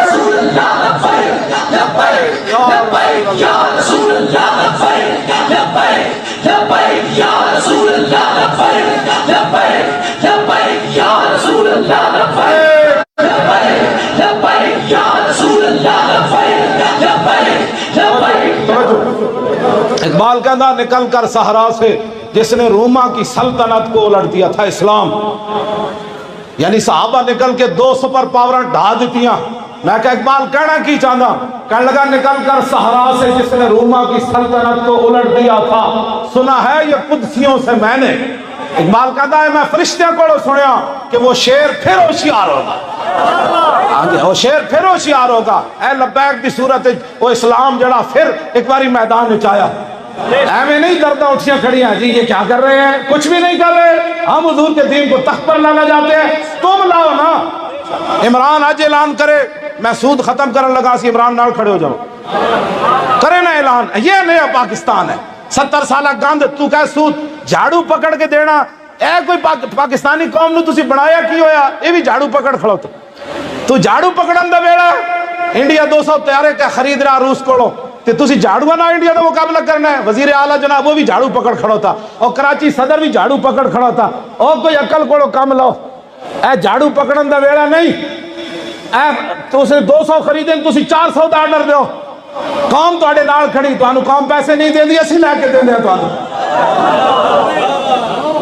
رسول اللہ لبیک لبیک لبیک یا رسول اللہ لبیک لبیک لبیک یا رسول اللہ لبیک لبیک لبیک یا رسول اللہ لبیک لبیک لبیک یا رسول اللہ لبیک لبیک لبیک اقبال کہنا نکل کر صحرا سے جس نے روما کی سلطنت کو الٹ دیا تھا اسلام یعنی صحابہ نکل کے 2 سپر پاوریں ڈھا دیتیاں میں کہ اقبال کہنا کی چاہتا کہنے لگا نکل کر صحرا سے جس نے روما کی سلطنت کو الٹ دیا تھا سنا ہے یہ قدسیوں سے میں نے اقبال کہتا ہے میں فرشتوں کو سنیا کہ وہ شیر پھر ہوشیار ہوگا وہ شیر پھر ہوشیار ہوگا اے لبیک دی صورت وہ اسلام جڑا پھر ایک باری میدان میں چایا ایویں نہیں دردہ اٹھیاں کھڑی ہیں جی یہ کیا کر رہے ہیں کچھ بھی نہیں کر رہے ہم حضور کے دین کو تخت پر لانا جاتے ہیں تم لاؤ نا عمران آج اعلان کرے میں سود ختم کرنے لگا سی عمران نال کھڑے ہو جاؤ کرے نا اعلان یہ نیا پاکستان ہے 70 سالہ گند تو کہ سود جھاڑو پکڑ کے دینا اے کوئی پاکستانی قوم نو تسی بنایا کی ہویا یہ بھی جھاڑو پکڑ کھڑو تو جھاڑو پکڑن دا بیڑا انڈیا 200 طیارے کا خرید رہا روس کو تے تسی جھاڑو نا انڈیا دا مقابلہ کرنا ہے وزیر اعلیٰ جناب وہ بھی جھاڑو پکڑ کھڑو تھا اور کراچی صدر بھی جھاڑو پکڑ کھڑا تھا اور کوئی عقل کو کام لاؤ اے جھاڑو پکڑن دا بیڑا نہیں اے تو اسے 200 خریدیں تسی 400 دا آرڈر دیو قوم تو آڑے نال کھڑی تو آنو قوم پیسے نہیں دیں دی اسی لے کے دیں دیا تو آنو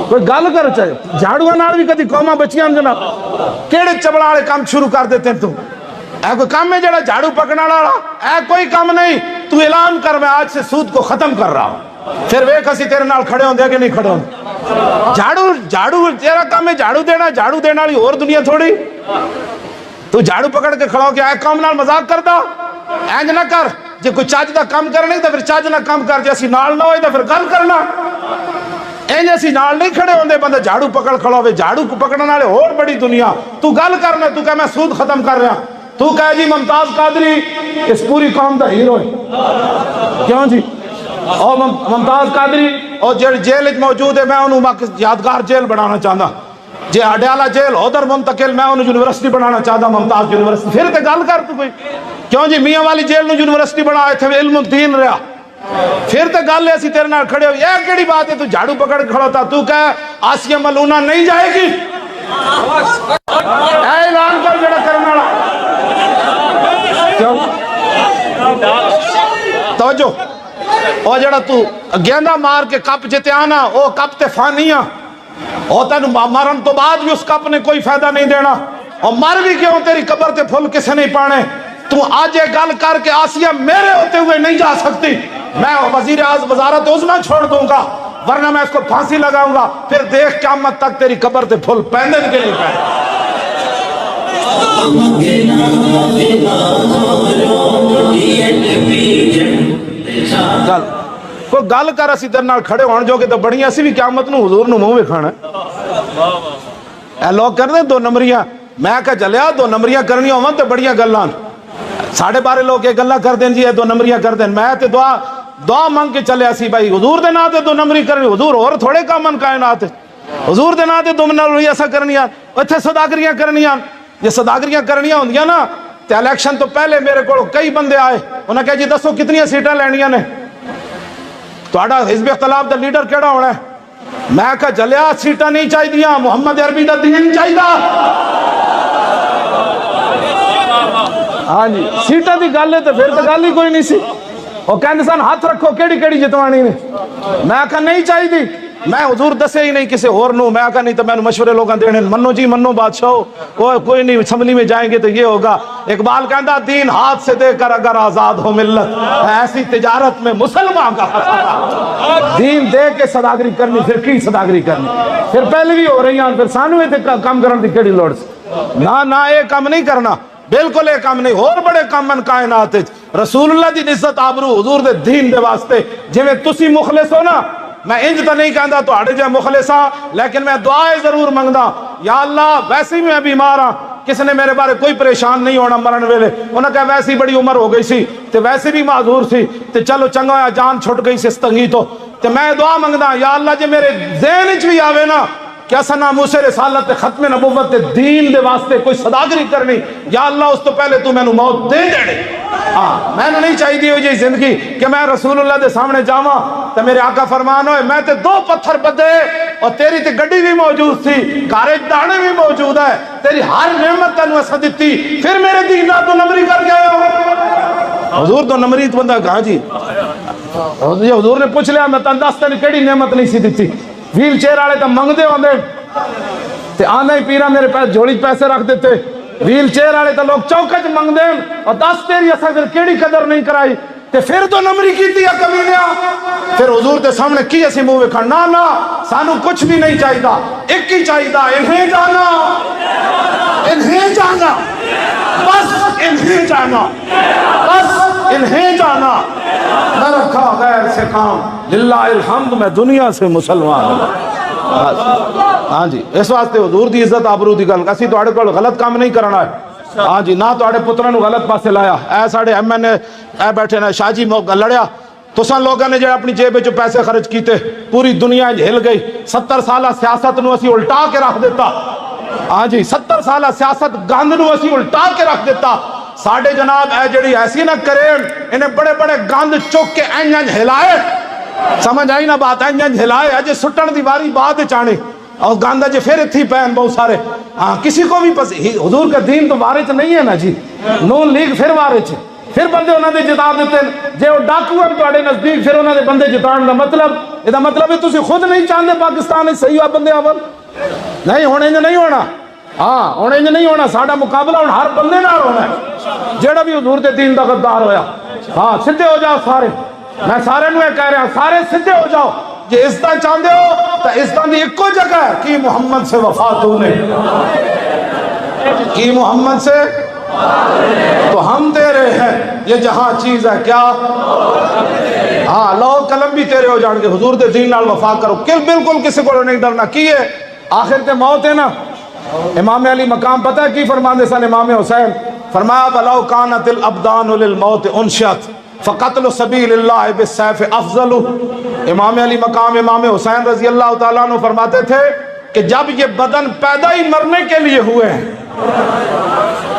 کوئی گال کر چاہے جھاڑو نال بھی کدی قومہ بچیاں جناب کیڑے چبڑاڑے کام شروع کر دیتے ہیں تم اے کوئی کام میں جڑا جھاڑو پکڑنا رہا اے کوئی کام نہیں تو اعلان کر میں آج سے سود کو ختم کر رہا ہوں پھر وہ کسی تیرے نال کھڑے ہوں دے کہ نہیں کھڑے ہوں جھاڑو تیرا کام ہے جھاڑو دینا والی اور دنیا تھوڑی تو جھاڑو پکڑ کے کھڑا ہو کہ اے قوم نال مذاق کردا اینج نہ کر جے کوئی چاج دا کام کر نہیں تو پھر چاج نہ کام کر جے اسی نال نہ ہوئے تو پھر گل کرنا اینج اسی نال نہیں کھڑے ہوندے بندہ جھاڑو پکڑ کھڑا ہوئے جھاڑو کو پکڑنے والے اور بڑی دنیا تو گل کرنا تو کہ میں سود ختم کر رہا تو کہے جی ممتاز قادری اس پوری قوم دا ہیرو ہے کیوں جی اور ممتاز قادری اور جیل موجود ہے میں انہوں یادگار جیل بنانا چاہتا جی اڈیالہ جیل ادھر منتقل میں انہوں یونیورسٹی بنانا چاہتا ممتاز یونیورسٹی پھر تے گل کر تو کوئی کیوں جی میاں والی جیل نو یونیورسٹی بنا تھے علم الدین رہا پھر تے گل ایسی تیرے نال کھڑے ہو یہ کیڑی بات ہے تو جھاڑو پکڑ کھڑا تھا تو کہے آسیہ ملونہ نہیں جائے گی اے اعلان کر جڑا کرنا کیوں توجہ او جڑا تو گیندہ مار کے کپ جتے آنا او کپ تے فانیاں او تینو مرن تو بعد بھی اس کپ نے کوئی فائدہ نہیں دینا اور مر بھی کیوں تیری قبر تے پھول کسے نہیں پانے تو آج یہ گل کر کے آسیہ میرے ہوتے ہوئے نہیں جا سکتی میں وزیر اعظم وزارت عظمیٰ چھوڑ دوں گا ورنہ میں اس کو پھانسی لگاؤں گا پھر دیکھ قیامت تک تیری قبر تے پھول پہنے کے نہیں پہنے چل کوئی گل کر اسی تیرے نال کھڑے ہون جو کہ تو بڑی اسی بھی قیامت نو حضور نو منہ وکھانا اے لوگ کر دیں 2 نمبریاں میں کہا چلیا 2 نمبریاں کرنی ہوں تو بڑیاں گلان ساڑھے 12 لوگ یہ گلہ کر دیں جی 2 نمبریاں کر دیں میں تے دعا مانگ کے چلے اسی بھائی حضور دے نا تے 2 نمبری کرنی حضور اور تھوڑے کامن کائنات حضور دے نا تے 2 نمبری ایسا کرنیاں اتھے صداقریاں کرنیاں یہ صداقریاں کرنیاں ہوندیاں نا تے الیکشن تو پہلے میرے کو کئی بندے آئے انہوں نے کہا جی دسو کتنی سیٹاں لینیاں نے تہاڈا حزب اختلاف دا لیڈر کیڑا ہونا ہے؟ میں کہا جلیا سیٹاں نہیں چاہیے، محمد عربی دا دین چاہیے۔ ہاں جی سیٹاں دی گل ہے تو پھر تو گل ہی کوئی نہیں سی۔ وہ کہندے سن ہاتھ رکھو کیڑی کیڑی جتوانی نے، میں کہا نہیں چاہیے، میں حضور دسے ہی نہیں کسی اور نو، میں کہا نہیں تو میں مشورے لوگاں دینے، منو جی منو بادشاہ، کوئی نہیں اسمبلی میں جائیں گے تو یہ ہوگا۔ اقبال کہندا دین ہاتھ سے دے کر اگر آزاد ہو ملت، ایسی تجارت میں مسلمان کا خطرہ۔ دین دے کے صداگری کرنی، پھر کی صداگری کرنی؟ پھر پہلے بھی ہو رہی ہیں، پھر سانو تے کام کرن دی کیڑی لوڑ سی؟ نہ یہ کام نہیں کرنا، بالکل یہ کام نہیں۔ اور بڑے کام ان کائنات رسول اللہ دی عزت آبرو حضور دے دین دے واسطے جویں تسی مخلص ہو نا، میں انج تو نہیں کہندا تہاڈے جے مخلص ہاں، لیکن میں دعائیں ضرور منگدا، یا اللہ ویسے ہی میں بیمار ہاں، کسی نے میرے بارے کوئی پریشان نہیں ہونا مرن ویلے، انہاں کہا ویسے ہی بڑی عمر ہو گئی سی تے ویسے بھی معذور سی تے چلو چنگا ہویا جان چھٹ گئی سی اس تنگی تو، تے میں دعا منگدا یا اللہ جے میرے ذہن وچ بھی آوے نا کہ اسا ناموس رسالت ختم نبوت دین دے واسطے کوئی صداگری کرنی، یا اللہ اس تو پہلے تو میں نو موت دے دینی۔ ہاں میں نے نہیں چاہیے دی ہوئی زندگی کہ میں رسول اللہ دے سامنے جاواں تے میرے آقا فرمان ہوئے میں تے 2 پتھر بدے اور تیری تے گڈی بھی موجود تھی، کارے دانے بھی موجود ہے، تیری ہر نعمت تینوں اسا دتی، پھر میرے دین دا تو نمری کر گئے ہو۔ حضور تو نمری تو بندہ کہا جی حضور نے پوچھ لیا میں تن دس تین کیڑی نعمت نہیں سی دتی؟ ویل چیئر والے تو منگدے ہوندے تے آندا ہی پیرا میرے پاس جھولی پیسے رکھ دیتے، ویل چیئر والے تو لوگ چوکچ منگدے اور دس تیری اسا پھر کیڑی قدر نہیں کرائی تے پھر تو نمری کیتی ہے کمینیا۔ پھر حضور دے سامنے کی اسی منہ وکھن نہ سانو کچھ بھی نہیں چاہیے، ایک ہی چاہیے، انہیں جانا، انہیں جانا، بس انہیں جانا، بس انہیں جانا، نہ رکھا غیر سے کام، للہ الحمد میں دنیا سے مسلمان ہوں۔ ہاں جی اس واسطے حضور دی عزت آبرو دی گل اسی تواڈے کول غلط کام نہیں کرنا ہے۔ ہاں جی نہ تواڈے پتراں نو غلط پاسے لایا، اے ساڈے ایم این اے بیٹھے نے شاہ جی لڑیا، تساں لوگاں نے جڑے اپنی جیب وچ پیسے خرچ کیتے پوری دنیا ہل گئی، 70 سالہ سیاست نو اسی الٹا کے رکھ دیتا۔ ہاں جی 70 سالہ سیاست گند نو اسی الٹا کے رکھ دیتا۔ ساڈے جناب اے جڑی ایسی نہ کرے انہیں بڑے بڑے گند چک کے انج ہلائے، سمجھ آئی نا بات، انج ہلائے اجے سٹن دی واری بعد چانے اور گند اجے پھر اتھی پہن بہت سارے۔ ہاں کسی کو بھی حضور کا دین تو وارے چ نہیں ہے نا جی، نون لیگ پھر وارے چ، پھر بندے انہوں نے جتا دیتے جے وہ ڈاکو ہیں تواڈے نزدیک، پھر انہوں نے بندے جتان دا مطلب یہ مطلب ہے تسی خود نہیں چاہتے پاکستان میں صحیح بندے آون نہیں ہونے نہیں ہونا۔ ہاں ہونے نہیں ہونا، ساڈا مقابلہ ہن ہر بندے نال ہونا ہے جیڑا بھی حضور دے دین دا غدار ہویا۔ ہاں سدھے ہو جاؤ سارے، میں سارے نو کہہ رہا سارے سدھے ہو جاؤ، جے عزت چاہتے ہو تو عزت دی ایک جگہ ہے کہ محمد سے وفا تو نے کی محمد سے تو ہم تیرے ہیں، یہ جہاں چیز ہے کیا ہاں لو قلم بھی تیرے ہو جان کے حضور دے دین نال وفا کرو، بالکل کسی کو نہیں ڈرنا کی ہے آخر تے موت ہے نا۔ امام علی مقام پتہ ہے کی فرماندے سن امام حسین؟ فرمایا بلو کانت الابدان للموت انشت فقتل سبیل اللہ بالسیف افضل۔ امام علی مقام امام حسین رضی اللہ تعالیٰ عنہ فرماتے تھے کہ جب یہ بدن پیدا ہی مرنے کے لیے ہوئے ہیں،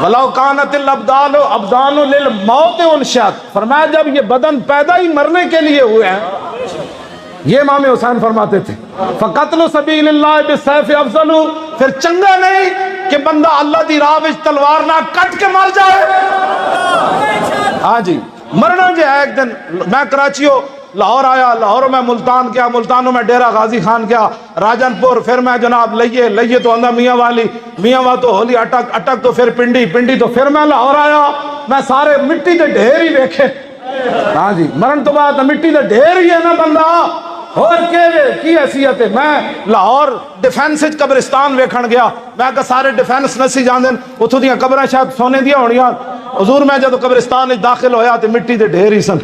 وَلَوْ كَانَتِ الْأَبْدَانُ أَبْدَانُ لِلْمَوْتِ أُنْشِئَتْ، فرمایا جب یہ بدن پیدا ہی مرنے کے لیے ہوئے ہیں، یہ امام حسین فرماتے تھے فَقَتْلُ سَبِيلِ اللَّهِ بِالسَّيْفِ أَفْضَلُ، پھر چنگا نہیں کہ بندہ اللہ دی راہ وچ تلوار نہ کٹ کے مر جائے۔ ہاں جی مرنا جو ہے ایک دن میں کراچیوں لاہور آیا، لاہور میں ملتان کیا، ملتانوں میں ڈیرہ غازی خان کیا، راجن پور، پھر میں جناب لئیے تو اندھا میاں والی، میاں والی تو ہولی اٹک، اٹک تو پھر پنڈی، پنڈی تو پھر میں لاہور آیا، میں سارے مٹی دے ڈھیر ہی دیکھے۔ ہاں جی مرن تو بعد مٹی دے ڈھیر ہی ہے نا بندہ، اور کی حیثیت ہے۔ میں لاہور ڈیفینس قبرستان ویکھن گیا، میں کہ سارے ڈیفینس نسی جاندے اتھوں دیاں قبراں شاید سونے دیاں ہونیاں، حضور میں جب قبرستان داخل ہویا تو مٹی دے ڈھیر ہی سن،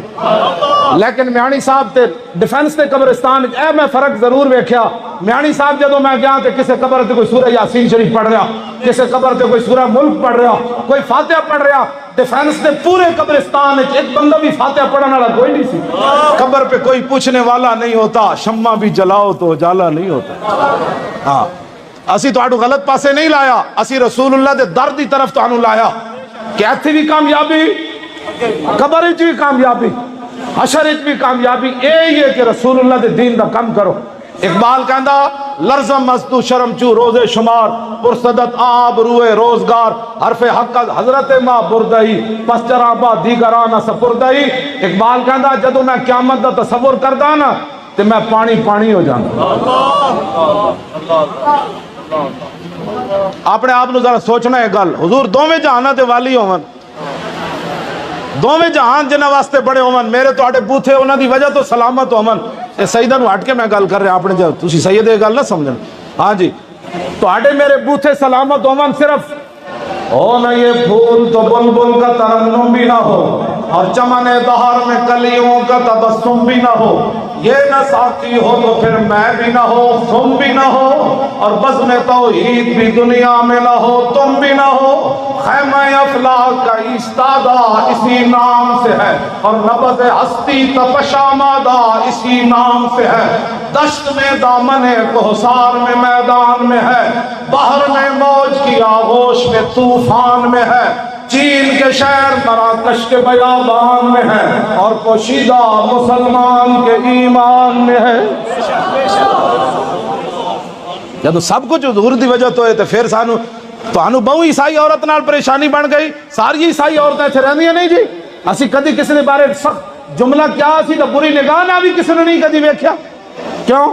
لیکن میانی صاحب تے ڈیفینس تے قبرستان اے میں فرق ضرور ویکھیا۔ میانی صاحب جدوں میں گیا تے کسے قبر تے کوئی سورہ یاسین شریف پڑھ رہا، کسے قبر تے کوئی سورہ ملک پڑھ رہا، کوئی فاتحہ پڑھ رہا۔ ڈیفینس تے پورے قبرستان ایک بندہ بھی فاتحہ پڑھنے والا کوئی نہیں سی، قبر پہ کوئی پوچھنے والا نہیں ہوتا، شمع بھی جلاؤ تو اجالا نہیں ہوتا۔ ہاں اسی تہاڈو غلط پاسے نہیں لایا، اسی رسول اللہ دے در دی طرف تہانوں لایا کہ ایتھے بھی کامیابی قبر وچ بھی کامیابی۔ حشر بھی کامیابی یہ کہ رسول اللہ دے دین دا کم کرو. اقبال کہندا لرزم مستو شرم چو روزے شمار پرصدت آب روئے روزگار حرف حق حضرت ما بردئی پس چرابا دیگرانہ سپردئی. اقبال کہندا جدو میں قیامت دا تصور کردا نا تے میں پانی پانی ہو جانا. اپنے آپ نو ذرا سوچنا ہے گل حضور دوویں جہاناں تے والی ہون دوویں جہان جنہاں واسطے بڑے ہون میرے تو آٹے بوتھے انہاں دی وجہ تو سلامت ہون. اے سیدہ نو ہٹ کے میں گل کر رہا اپنے جو تسی سید یہ گل نہ سمجھن. ہاں جی تو آٹے میرے بوتھے سلامت ہون صرف ہو نہ یہ پھول تو بلبل کا ترنم بھی نہ ہو اور چمن بہار میں کلیوں کا تبسم بھی نہ ہو. یہ نہ ساتھی ہو تو پھر میں بھی نہ ہو تم بھی نہ ہو اور بزم توحید بھی دنیا میں نہ ہو تم بھی نہ ہو. خیمہ افلاک کا ایستادہ اسی نام سے ہے اور نبض ہستی تپش آمادہ اسی نام سے ہے. دشت میں دامن کوثر میں میدان میں ہے بحر میں موج کی آغوش میں طوفان میں ہے. چین کے شہر مراکش کے بیابان میں ہے اور پوشیدہ مسلمان کے ایمان میں ہے. جب سب کچھ حضور دی وجہ تو ہے تو پھر سانو بہو عیسائی عورت نال پریشانی بن گئی. ساری عیسائی عورتیں اتنے رہندیاں نہیں جی. اسی کدی کسی نے بارے سخت جملہ کیا اسی تو بری نگاہ نہ بھی کسی نے نہیں کدی ویکھیا. کیوں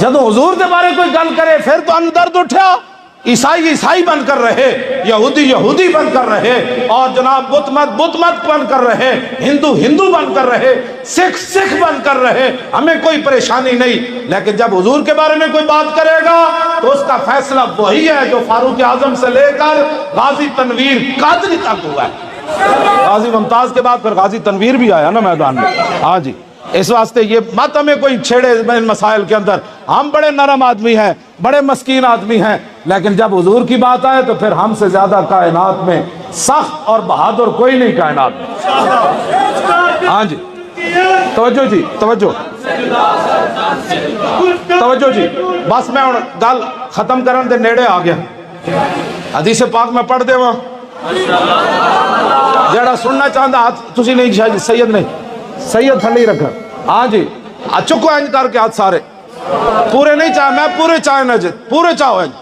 جدو حضور دے بارے کوئی گل کرے پھر تو اندر اٹھیا. عیسائی عیسائی بن کر رہے یہودی یہودی بن کر رہے اور جناب بت مت بن کر رہے ہندو ہندو بن کر رہے سکھ سکھ بن کر رہے. ہمیں کوئی پریشانی نہیں لیکن جب حضور کے بارے میں کوئی بات کرے گا تو اس کا فیصلہ وہی ہے جو فاروق اعظم سے لے کر غازی تنویر قادری تک ہوا ہے. غازی ممتاز کے بعد پھر غازی تنویر بھی آیا نا میدان میں. ہاں جی اس واسطے یہ مت ہمیں کوئی چھیڑے ان مسائل کے اندر. ہم بڑے نرم آدمی ہیں بڑے مسکین آدمی ہیں لیکن جب حضور کی بات آئے تو پھر ہم سے زیادہ کائنات میں سخت اور بہادر کوئی نہیں کائنات میں. ہاں جی توجہ جی توجہ توجہ جی. بس میں گل ختم کرن دے نیڑے آ گیا. حدیث پاک میں پڑھ دے وہاں جڑا سننا چاہتا ہاتھ تسی نہیں شاید سید نہیں سید تھلی رکھا. ہاں جی چکو انج کر کے ہاتھ سارے پورے نہیں چاہے میں پورے چاہے نہ جت پورے چاہو انج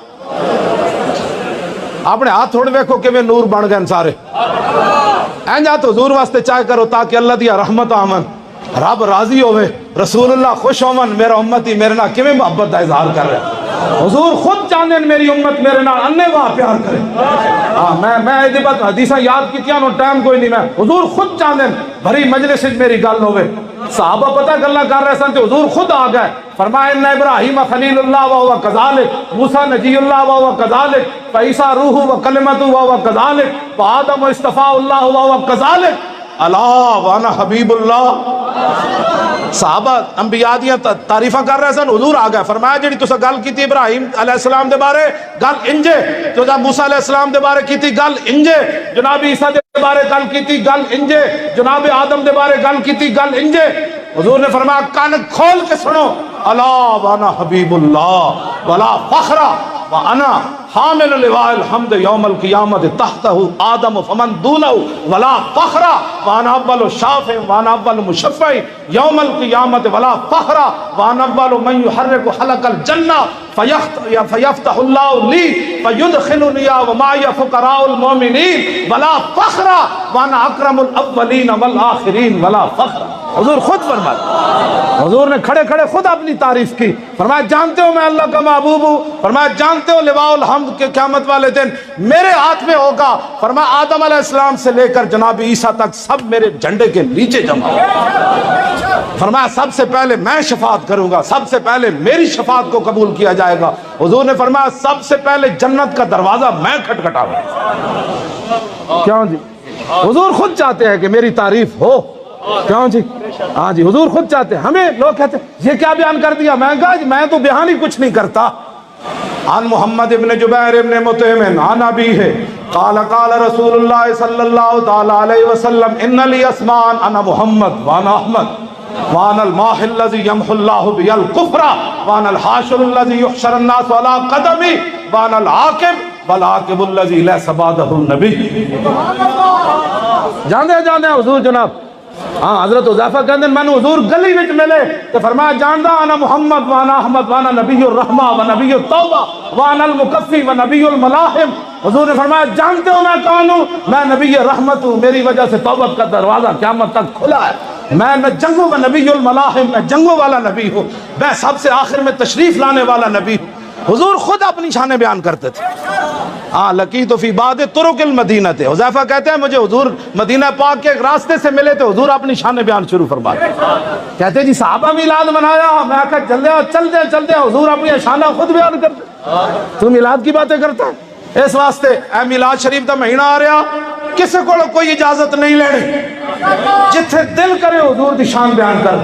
اپنے ہاتھ تھوڑے ویکھو کہ میں نور بن گئے سارے انج ہاتھ حضور واسطے چاہے کرو تاکہ اللہ دیا رحمت آمن رب راضی ہوئے رسول اللہ خوش ہومن میرا امتی میرے نال کیویں محبت دا اظہار کر رہے ہیں. حضور خود چاہتے ہیں میری امت میرے نال انے واہ پیار کرے. میں ایدی بات حدیثاں یاد کیتیاں نو ٹائم کوئی نہیں. میں حضور خود چاہتے ہیں بھری مجلس میری گل ہوئے. صحابہ پتہ گلاں کر رہے سن تے حضور خود آ گئے فرمایا ان ابراہیم خلیل اللہ وهو كذلك موسیٰ نجی اللہ وهو كذلك فعیسیٰ روح وکلمۃ وهو كذلك وآدم اصطفیٰ اللہ وهو كذلك الا وانا حبیب اللہ. صحابہ انبیاء دیاں تعریفاں کر رہے سن حضور آ گئے فرمایا جڑی تساں گل کیتی ابراہیم علیہ السلام دے بارے گل انجے جو موسیٰ علیہ السلام دے بارے کیتی گل انجے جناب عیسیٰ دے بارے گل کیتی گل انجے جناب آدم دے بارے گل کیتی گل انجے. حضور نے فرمایا کان کھول کے سنو الا وانا حبیب اللہ ولا فخر وانا حامل لواء الحمد یوم القیامت تحتہ آدم فمن دونہ ولا فخر وانا اول شافع وانا اول مشفع یوم القیامت ولا فخر وانا اول من يحرك حلق الجنہ فیفتح اللہ لی فیدخلنی ومعی فقراء المؤمنین ولا فخر وانا اکرم الاولین والآخرین ولا فخر. حضور خود فرمایا حضور نے کھڑے کھڑے خود اپنی تعریف کی فرمایا جانتے ہو میں اللہ کا محبوب ہوں فرمایا جانتے ہو لواء الحمد کے قیامت والے دن میرے ہاتھ میں ہوگا فرمایا آدم علیہ السلام سے لے کر جناب عیسیٰ تک سب میرے جھنڈے کے نیچے جمع فرمایا سب سے پہلے میں شفاعت کروں گا سب سے پہلے میری شفاعت کو قبول کیا جائے گا. حضور نے فرمایا سب سے پہلے جنت کا دروازہ میں کھٹکھٹاؤں گا. کیوں جی حضور خود چاہتے ہیں کہ میری تعریف ہو. کیوں جی ہاں جی حضور خود چاہتے ہیں. ہمیں لوگ کہتے ہیں یہ کیا بیان کر دیا میں کہا میں تو بیان ہی کچھ نہیں کرتا. عن محمد ابن جبیر ابن مطعم عن ابیہ قال قال رسول اللہ صلی اللہ تعالی علیہ وسلم ان لی اسماء انا محمد وانا احمد وانا الماحی الذی یمحو اللہ بی الکفر وانا الحاشر الذی یحشر الناس علی قدمی وانا العاقب والعاقب الذی لیس بعدہ النبی. جاندے ہیں حضور جناب ہاں حضرت حذیفہ کہتے ہیں میں نے حضور گلی وچ ملے تو فرمایا جاندا انا محمد وانا احمد وانا نبی الرحمہ و نبی التوبہ وانا المکفی و نبی الملاحم. حضور نے فرمایا جانتے ہو میں کون ہوں؟ میں نبی رحمت ہوں، میری وجہ سے توبت کا دروازہ قیامت تک کھلا ہے. میں نہ جنگوں میں نبی الملاحم، میں جنگوں والا نبی ہوں، میں سب سے آخر میں تشریف لانے والا نبی ہوں. حضور خود اپنی شانیں بیان کرتے تھے. ہاں لقیت فی بعض طرق المدینہ تھے. حذیفہ کہتے ہیں مجھے حضور مدینہ پاک کے ایک راستے سے ملے تھے، حضور اپنی شانیں بیان شروع فرما دے. کہتے جی صحابہ میلاد منایا، میں کہا چلتے حضور اپنی شانہ خود بیان کرتے. تو میلاد کی باتیں کرتا ہے؟ اس واسطے اے میلاد شریف دا مہینہ آ رہا، کسی کو کوئی اجازت نہیں لینی، جتھے دل کرے حضور دی شان بیان کر،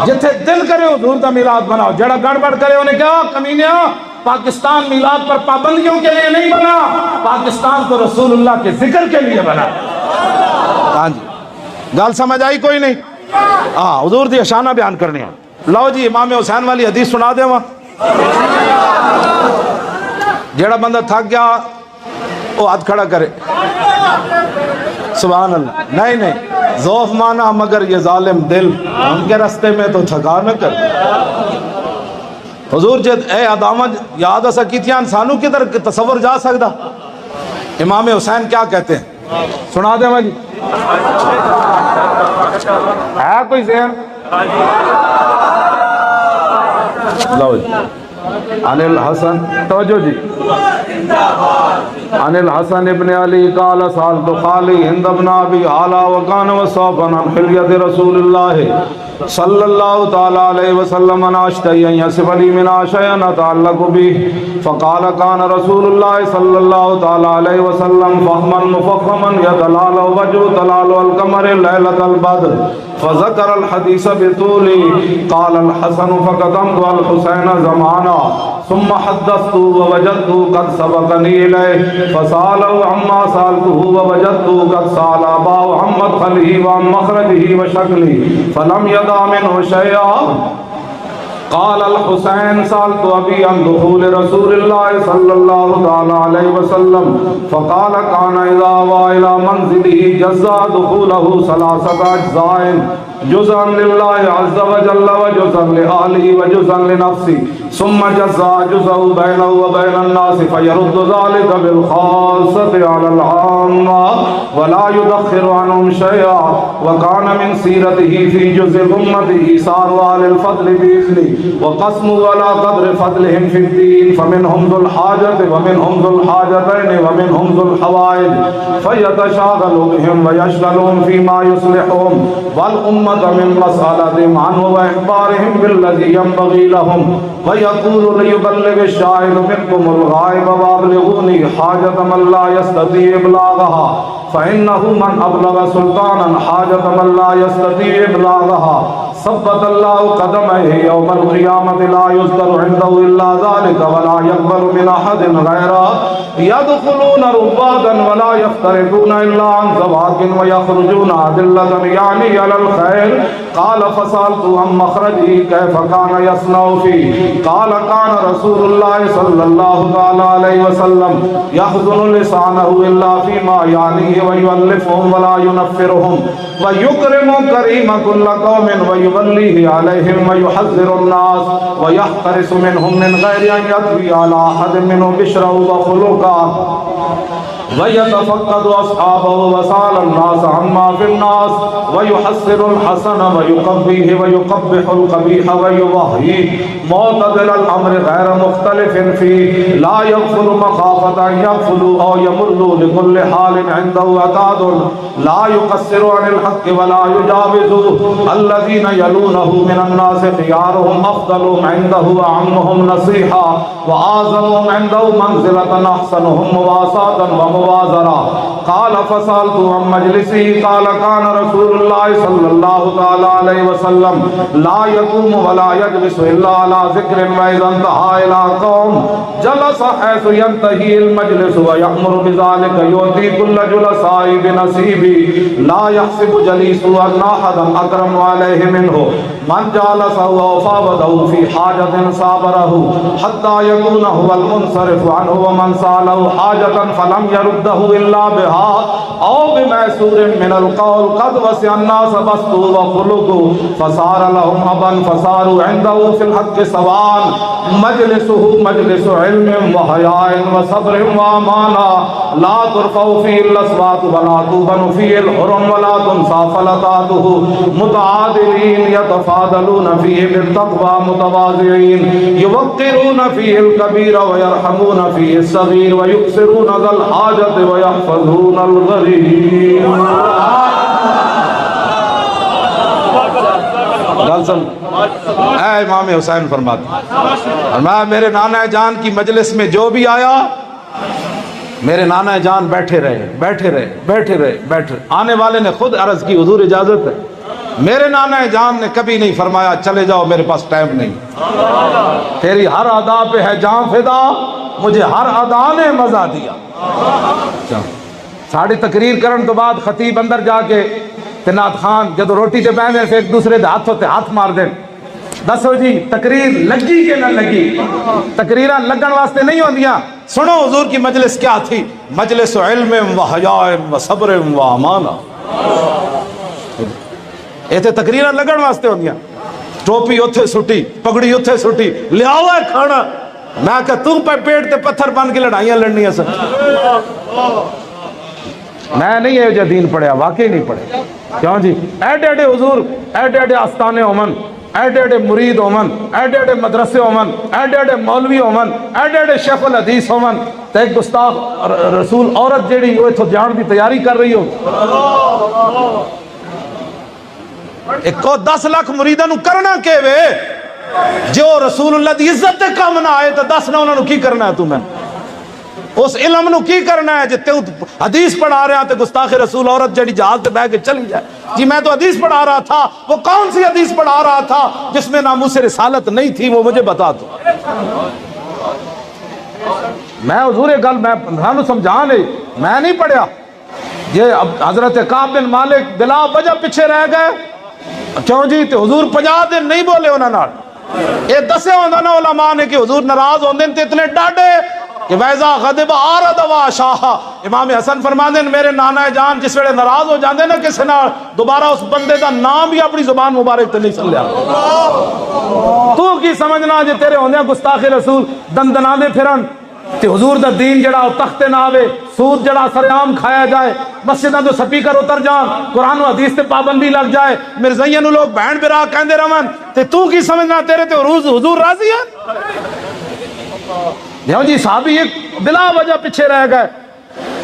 جتھے دل کرے حضور دا میلاد بناؤ. جڑا گڑبڑ کرے انہیں کہا کمینیا پاکستان میلاد پر پابندیوں کے لیے نہیں بنا، پاکستان تو رسول اللہ کے ذکر کے لیے بنا. ہاں جی گال سمجھ آئی کوئی نہیں؟ ہاں حضور دی شانہ بیان کرنی ہے. لو جی امام حسین والی حدیث سنا دے. وہاں جیڑا بندہ تھک گیا وہ ہاتھ کھڑا کرے. سبحان اللہ. نہیں ذوف مانا مگر یہ ظالم دل، ان کے رستے میں تو تھکا نہ کر. حضور جد اے ادامت یاد اسا کیتیاں سانو کدھر تصور جا سکتا. امام حسین کیا کہتے ہیں سنا دیں میں جی. ہے کوئی ذہن؟ لو جی. عن الحسن توجہ جی. عن الحسن ابن علی قال سالت خالی ہند ابن ابی حالا وکان وصوفا عن حلیت رسول اللہ صلی اللہ تعالی علیہ وسلم ناشتئی ان یصف لی من شیئا اتعلق به فقال کان رسول اللہ صلی اللہ تعالی علیہ وسلم فہما مفخما یتلال وجه تلال القمر لیلۃ البدر فذكر الحديث بطوله. قال الحسن فقدمت الحسين زمانا ثم حدثت ووجدت قد سبقني إليه فسأله عما سألته ووجدت قد سأل أباه عن مدخله وعن مخرجه وشكله فلم يدع منه شيئا. قال الحسين سألت أبي عن دخول رسول الله صلى الله تعالى عليه وسلم فقال كان إذا آوى إلى منزله جزا دخوله ثلاثة أجزاء جزءا لله عز وجل وجزءا لأهله وجزءا لنفسه ثم جزا جزءه بينه وبين الناس فيرد ذلك بالخاصة على العامة ولا يدخر عنهم شيئا. وكان من سيرته في جزء أمته إيثار أهل الفضل بإذنه وقسم ولا قدر فضلهم في الدين فمنهم ذو الحاجة ومنهم ذو الحاجتين ومنهم ذو الحوائج فيتشاغل بهم ويشغلهم فيما يصلحهم والأمة من مسألتهم عنه وإخبارهم بالذي ينبغي لهم ويقول ليبلغ الشاهد منكم الغائب وأبلغوني حاجة من لا يستطيع إبلاغها فإنه من أبلغ سلطانا حاجة من لا يستطيع إبلاغها ثبت الله قدمه يوم القيامة لا يذكر عنده إلا ذلك ولا يقبل من أحد غيره يدخلون ربادا ولا يفترقون إلا عن زواج ويخرجون أدلة يعني على الخير. قال فسألت عن مخرجه كيف كان يصنع فيه قال كان رسول الله صلى الله عليه وسلم يحزن لسانه إلا فيما يعنيه ويؤلفهم ولا ينفرهم ويكرم كريم كل قوم ويوليه عليهم ويحذر الناس ويحترس منهم من غير أن يطوي على أحد منهم بشره وخلقه ويتفقد أصحابه وسأل الناس عما في الناس ويحسن الحسن ويقبيه ويقبح القبيح ويضحيه معتدل الأمر غير مختلف فيه لا يغفل مخافة أن يغفلوا أو يملوا لكل حال عنده عتاد لا يقصر عن الحق ولا يجاوزه. الذين يلونه من الناس خيارهم أفضلهم عنده وعمهم نصيحة وأعظمهم عنده منزلة أحسنهم مواساة وموازرة. قال فسألت عن مجلسه قال كان رسول الله صلى الله تعالى عليه وسلم لا يقوم ولا يجلس إلا على ذكر وإذا انتهى إلى قوم جلس حيث ينتهي المجلس ويأمر بذلك يؤتي كل جلساء بنصيبه لا يحسب جليسه أن أحدا أكرم عليه منه من جالسه وفاوضه في حاجة صابره حتى يكون هو المنصرف عنه ومن سأله حاجة فلم يرده إلا بها أو بميسور من القول قد وسع الناس بسطه وخلقه فصار لهم أبا فصاروا عنده في الحق سواء مجلسه مجلس علم وحياء وصبر وأمانة لا ترفع فيه الأصوات ولا توبن فيه الحرم ولا تنسى فلتاته متعادلين يتفاضلون فيه بالتقوى متواضعين يوقرون فيه الكبير ويرحمون فيه الصغير ويكسرون ذا الحاجة ويحفظون الغريب. گل سن اے امام حسین فرماتے اور میں میرے نانا جان کی مجلس میں جو بھی آیا میرے نانا جان بیٹھے رہے بیٹھے رہے بیٹھے رہے بیٹھے رہے. آنے والے نے خود عرض کی حضور اجازت ہے. میرے نانا جان نے کبھی نہیں فرمایا چلے جاؤ میرے پاس ٹائم نہیں. تیری ہر ادا پہ ہے جان فدا مجھے ہر ادا نے مزہ دیا. ساڑی تقریر کرن تو بعد خطیب اندر جا کے نعت خان جدو روٹی تے بیٹھے پھر ایک دوسرے دے ہاتھوں تے ہاتھ مار دیں. دسو جی تقریر لگی کہ نہ لگی؟ تقریراں لگن واسطے نہیں ہوندیاں. سنو حضور کی مجلس کیا تھی؟ مجلس علم و حیاء و صبر و امانہ. ایتھے تقریراں لگن واسطے ہوندیاں. ٹوپی اوتھے سٹی پگڑی اوتھے سٹی لیاؤ ہے کھانا. میں کہ تو پہ پیٹ تے پتھر بن کے لڑائیاں لڑنی ہے سر. میں نہیں یہ جو دین پڑھیا واقعی نہیں پڑھے. کیوں جی ایڈے ایڈے حضور ایڈے ایڈے آستانے ہومن ایڈے ایڈے مرید ہومن ایڈے ایڈے مدرسے ہومن ایڈے ایڈے مولوی ہومن ایڈے ایڈے شیخ الحدیث ہومن تے ایک گستاخ رسول عورت جیڑی وہ اتھو جان دی تیاری کر رہی ہو. ایک کو 10 لاکھ مریداں نو کرنا کہ وے جو رسول اللہ دی عزت تے کم نہ آئے تو 10 نہ انہاں نو کی کرنا ہے. تو میں اس علم نو کی کرنا ہے جتے حدیث پڑھا رہے ہیں تے گستاخ رسول عورت جڑی جہاز تے بیٹھ کے چلی جائے. جی میں تو حدیث پڑھا رہا تھا. وہ کون سی حدیث پڑھا رہا تھا جس میں ناموس رسالت نہیں تھی؟ وہ مجھے بتا دو. میں حضور گل میں پندرہ سمجھا نہیں میں نہیں پڑھیا. یہ حضرت کعب بن مالک بلا وجہ پیچھے رہ گئے. کیوں جی تے حضور 50 دن نہیں بولے انہاں نال. یہ دسے ہوندا نا علماء نے کہ حضور ناراض ہوندے تے اتنے ڈاڈے کہ ویزا غضب آرد و شاہ. امام حسن فرماندے میرے نانا جان جس ویلے ناراض ہو جاندے نا کسی نال دوبارہ اس بندے دا نام بھی اپنی زبان مبارک تے نہیں چلیا. تو کی سمجھنا جے تیرے ہوندے گستاخ رسول دندنا دے پھرن تے حضور دا دین جڑا تخت نہ آوے سود جڑا سرعام کھایا جائے مسجداں تو سپیکر اتر جان قرآن و حدیث تے پابندی لگ جائے مرزائیاں نو لوگ بہن برا کہندے رہن تے تو کی سمجھنا تیرے تے حضور راضی ہے؟ دیو جی صحابی ایک بلا وجہ پیچھے رہ گئے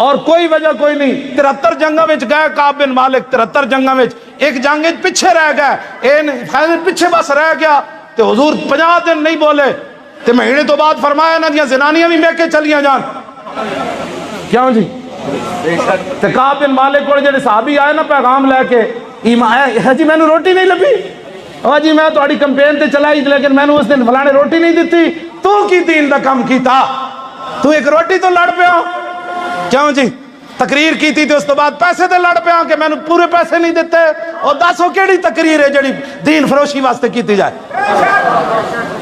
اور کوئی وجہ کوئی نہیں. 73 جنگاں وچ گئے کعب بن مالک 73 جنگاں وچ ایک جنگ وچ پیچھے رہ گئے. خیر پیچھے بس رہ گیا تے حضور 50 دن نہیں بولے تے مہینے تو بعد فرمایا نا دیاں زنانیاں بھی میکے چلیاں جان. کیوں جی تے کعب بن مالک کو جڑے صحابی آئے نا پیغام لے کے ہے جی میں نے روٹی نہیں لبھی. اور جی میں تہاڈی کمپین تے چلائی لیکن میں نے اس دن فلانے روٹی نہیں دتی. تو کی دین دا کم کیتا؟ تو ایک روٹی تو لڑ پیا. کیوں جی تقریر کی تھی تو اس تو بعد پیسے تے لڑ پیا کہ میں نے پورے پیسے نہیں دیتے. اور دسو کیڑی تقریر ہے جڑی دین فروشی واسطے کیتی جائے؟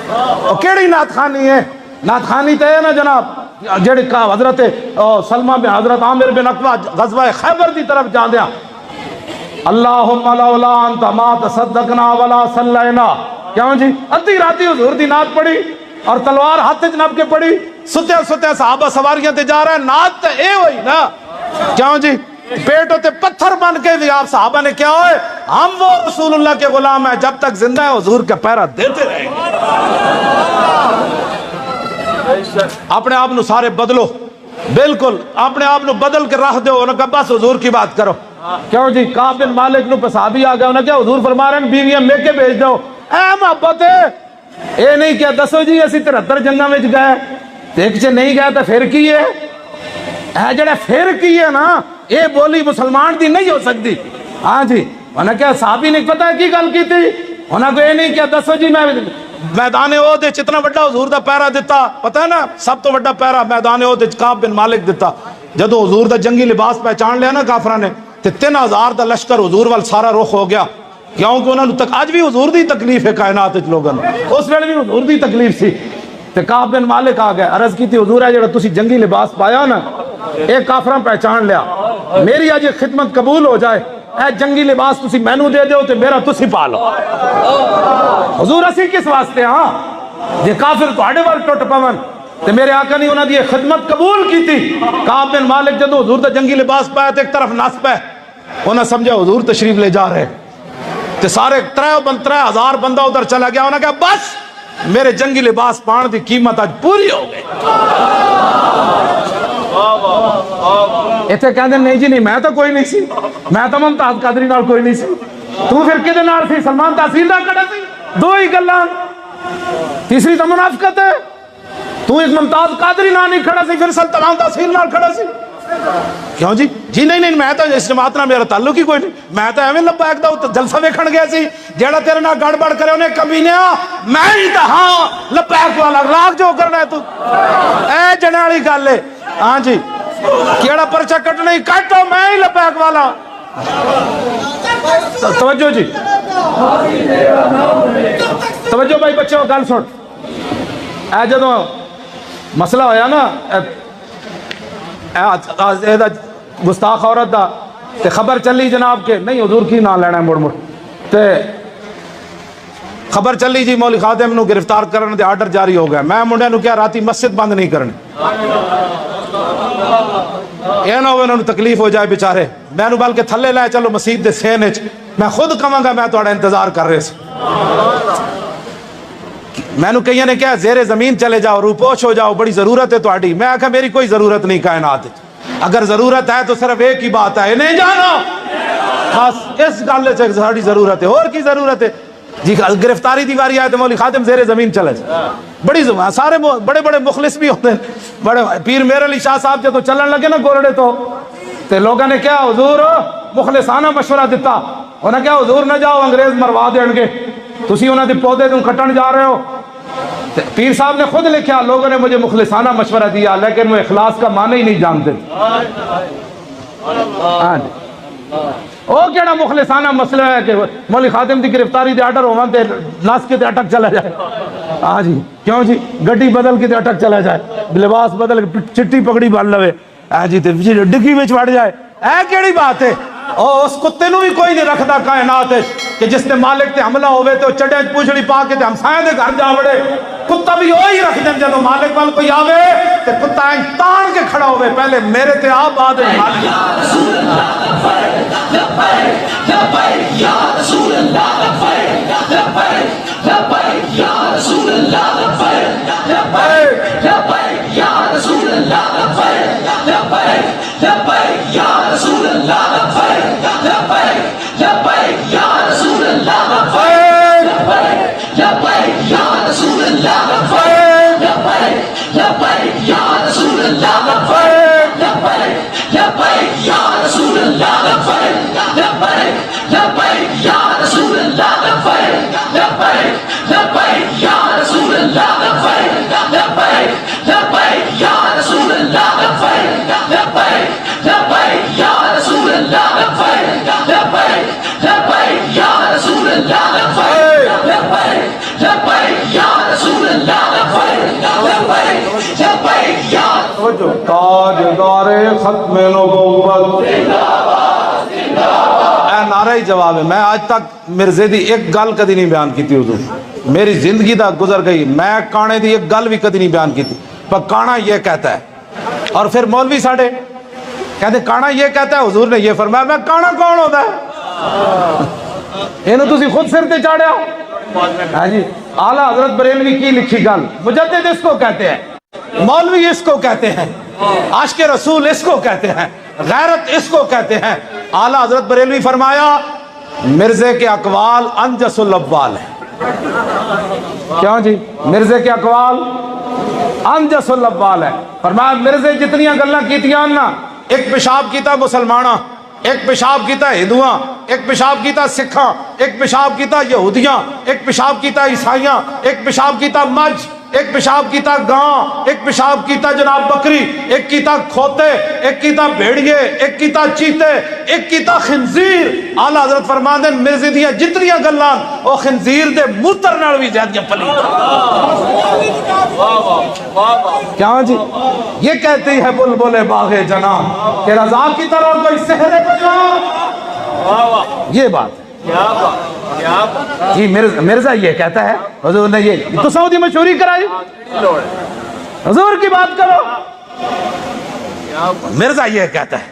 اور کیڑی نعت خانی ہے؟ نعت خانی تے ہے نا جناب جڑی کا حضرت سلمہ بن حضرت عامر بن عقبہ غزوہ خیبر دی طرف جاندیاں اللہم لولا انت ما تصدقنا ولا صلینا. کیوں جی ادھی راتی حضور دی نعت پڑھی اور تلوار ہاتھ وچ نپ کے پڑھی ستیا ستیا صحابہ سواریاں تے جا رہے ہیں. نعت تے اے ہوئی نا. کیوں جی پیٹ ہوتے پتھر بن کے بھی آپ صحابہ نے کیا ہوئے ہم وہ رسول اللہ کے غلام ہیں جب تک زندہ ہے حضور کا پیرا دیتے رہیں گے. اپنے آپ نو سارے بدلو بالکل اپنے آپ نو بدل کے رکھ دو. انہوں نے کہا بس حضور کی بات کرو. کیوں جی کعب بن مالک نو صحابی آ گیا انہوں نے کہا حضور فرما رہے ہیں بیویاں میکے بھیج دو. اے محبت ہے اے نہیں کیا دسو جی اسی 73 جنگاں وچ گئے ایک چ نہیں گئے تو پھر کی ہے؟ اے جڑا پھر کی ہے نا اے بولی مسلمان دی نہیں ہو سکتی. ہاں جی انہوں نے کہا صحابی نے پتہ ہے کی گل کی تھی؟ انہوں نے کہا اے نہیں کیا دسو جی میں میدان احد اتنا بڑا حضور دا پیرا دیتا پتہ ہے نا سب تو بڑا پیرا میدان احد کعب بن مالک دیتا. جدو حضور دا جنگی لباس پہچان لیا نا کافراں نے تے 3000 دا لشکر حضور وال سارا رخ ہو گیا. کیونکہ انہوں نے اج بھی حضور دی تکلیف ہے کائنات وچ لوگاں نوں، اس ویلے بھی حضور دی تکلیف سی تے کعب بن مالک آ گیا، عرض کی تھی حضور ہے جڑا تسی جنگی لباس پایا نا ایک کافراں پہچان لیا، میری اج خدمت قبول ہو جائے اے جنگی لباس تسی مینوں دے دیو تے میرا تسی پا لو۔ حضور اسی کس واسطے ہاں جے کافر تواڈے ول ٹٹ پون تے میرے آقا نے انہاں دی خدمت قبول کیتی۔ کعب بن مالک جدوں حضور دا جنگی لباس پایا تے ایک طرف نس پے، انہاں سمجھا حضور تشریف لے جا رہے تے سارے 3000 بندہ ادھر چلا گیا، انہاں کہا بس میرے جنگی لباس پان دی قیمت آج پوری ہو گئی۔ اتنے کہندے نہیں جی نہیں میں تو کوئی نہیں سی، میں تو ممتاز قادری نال کوئی نہیں سی، تو پھر کدے نال سی؟ سلمان تحصیلدار کھڑا سی، دو ہی گلاں، تیسری تو منافقت ہے، تو ایک ممتاز قادری نال نہیں کھڑا سی پھر سلمان تحصیل نال کھڑا سی کیوں جی؟ جی نہیں میں تو اس جماعت نال میرا تعلق ہی کوئی نہیں، میں تو ایویں لبیک دا جلسہ ویکھن گیا سی، جیڑا تیرے نال گڑبڑ کرے انہیں کمینیا میں ہی تو ہاں لبیک والا، راگ جو کرنا ہے تو اے جنے والی گل ہے۔ ہاں جی کیڑا پرچہ کٹنا ہی کٹو، میں ہی لبیک والا۔ توجہ جی توجہ بھائی بچوں گل سن، اے جدوں مسئلہ ہویا نا گستاخ عورت دا تے خبر چلی جناب کہ نہیں حضور کی نہ لینا ہے مڑ تے خبر چلی جی مولی خادم نو گرفتار کرنے دے آرڈر جاری ہو گیا، میں منڈے نو کیا راتی مسجد بند نہیں کرنی، یہ نہ ہو انہوں نے تکلیف ہو جائے بیچارے، میں نو بلکہ تھلے لائے چلو مسجد دے سین وچ، میں خود کہاں گا میں تھوڑا انتظار کر رہے سی، میں نو کہیں نے کیا زیر زمین چلے جاؤ روپوش ہو جاؤ بڑی ضرورت ہے تہاڈی، میں آکھا میری کوئی ضرورت نہیں کائنات، اگر ضرورت ہے تو صرف ایک ہی بات ہے نہیں جانا، بس اس گل سے ساری ضرورت ہے، اور کی ضرورت ہے جی؟ گرفتاری دی واری آئے تو مولی خادم زیر زمین چلے جائے، بڑی زبان سارے بڑے بڑے مخلص بھی ہوتے ہیں، بڑے پیر میر علی شاہ صاحب جب تو چلن لگے نا گورڑے تو لوگوں نے کیا حضور مخلصانہ مشورہ دیتا، انہوں نے کیا حضور نہ جاؤ انگریز مروا دیں گے، تسی انہوں نے پودے تم کٹن جا رہے ہو، پیر صاحب نے خود لکھا لوگوں نے مجھے مخلصانہ مشورہ دیا لیکن وہ اخلاص کا معنی ہی نہیں جانتے۔ او کیڑا مخلصانہ مسئلہ ہے کہ مولی خادم دی گرفتاری دے آرڈر ہوون تے نس کے تے اٹک چلا جائے، ہاں جی کیوں جی گڈی بدل کے تے اٹک چلا جائے، لباس بدل کے چٹی پگڑی بن لوے، ہاں جی تے ڈگی وچ وڑ جائے، اے کیڑی بات ہے؟ اور اس کتے نو بھی کوئی نہیں رکھدا کائنات کہ جس نے مالک تے حملہ ہوئے تو چڑے پوچھڑی پا کے تے ہمسائے دے گھر جا وڑے، کتا بھی وہی رکھ دیں جدوں مالک وال کوئی آوے تے کتا تان کے کھڑا ہوئے پہلے میرے تے آ بعد مالک۔ یا رسول اللہ لبیک لبیک یا رسول اللہ لبیک لبیک لبیک یا رسول اللہ لبیک لبیک لبیک یا رسول اللہ لبیک لبیک لبیک یا رسول اللہ لبیک لبیک لبیک یا رسول اللہ لبیک لبیک لبیک یا رسول اللہ لبیک لبیک لبیک یا رسول اللہ لبیک لبیک لبیک یا رسول اللہ لبیک لبیک لبیک یا رسول اللہ لبیک لبیک لبیک یا رسول اللہ لبیک لبیک لبیک یا رسول اللہ لبیک لبیک لبیک یا رسول اللہ لبیک لبیک لبیک یا رسول اللہ لبیک لبیک لبیک یا رسول اللہ لبیک لبیک لبیک یا تاجدار ختم نبوت، اے نعرہ ہی جواب ہے۔ میں آج تک مرزے دی ایک گل کدی نہیں بیان کیتی حضور، میری زندگی دا گزر گئی میں کانے دی ایک گل بھی کدی نہیں بیان کیتی، پر کانا یہ کہتا ہے، اور پھر مولوی ساڑھے کہتے کانا یہ کہتا ہے حضور نے یہ فرمایا، میں کانا کون ہوتا ہے؟ انہوں تسی خود سر تے چاڑیا ہاں جی۔ اعلیٰ حضرت بریلوی کی لکھی گل، مجدد اس کو کہتے ہیں، مولوی اس کو کہتے ہیں، عاشق رسول اس کو کہتے ہیں، غیرت اس کو کہتے ہیں۔ اعلیٰ حضرت بریلوی فرمایا مرزے کے اقوال انجس الاقوال ہیں، کیوں جی؟ مرزے کے اقوال انجس الاقوال ہے، فرمایا مرزے جتنیاں گلاں کیتیاں نا، ایک پیشاب کیتا مسلماناں، ایک پیشاب کیتا ہندوواں، ایک پیشاب کیتا سکھاں، ایک پیشاب کیتا یہودیاں، ایک پیشاب کیتا عیسائیاں، ایک پیشاب کیتا مجھ، ایک پیشاب کیتا گاں، ایک پیشاب کیتا جناب بکری، ایک کیتا کھوتے، ایک کیتا بھیڑیے، ایک کیتا چیتے، ایک کیتا خنزیر۔ آلہ حضرت فرماندے مرزے دیاں جتنیاں گلاں او خنزیر دے موتر نال وی زیادہ پلیت۔ کیا جی یہ کہتی ہے بلبل باغ جناں کہ رضا کی طرح کوئی سحر بیان، یہ بات جی مرزا یہ کہتا ہے، حضور نے یہ تو سعودی میں چوری کرائی، حضور کی بات کرو۔ مرزا یہ کہتا ہے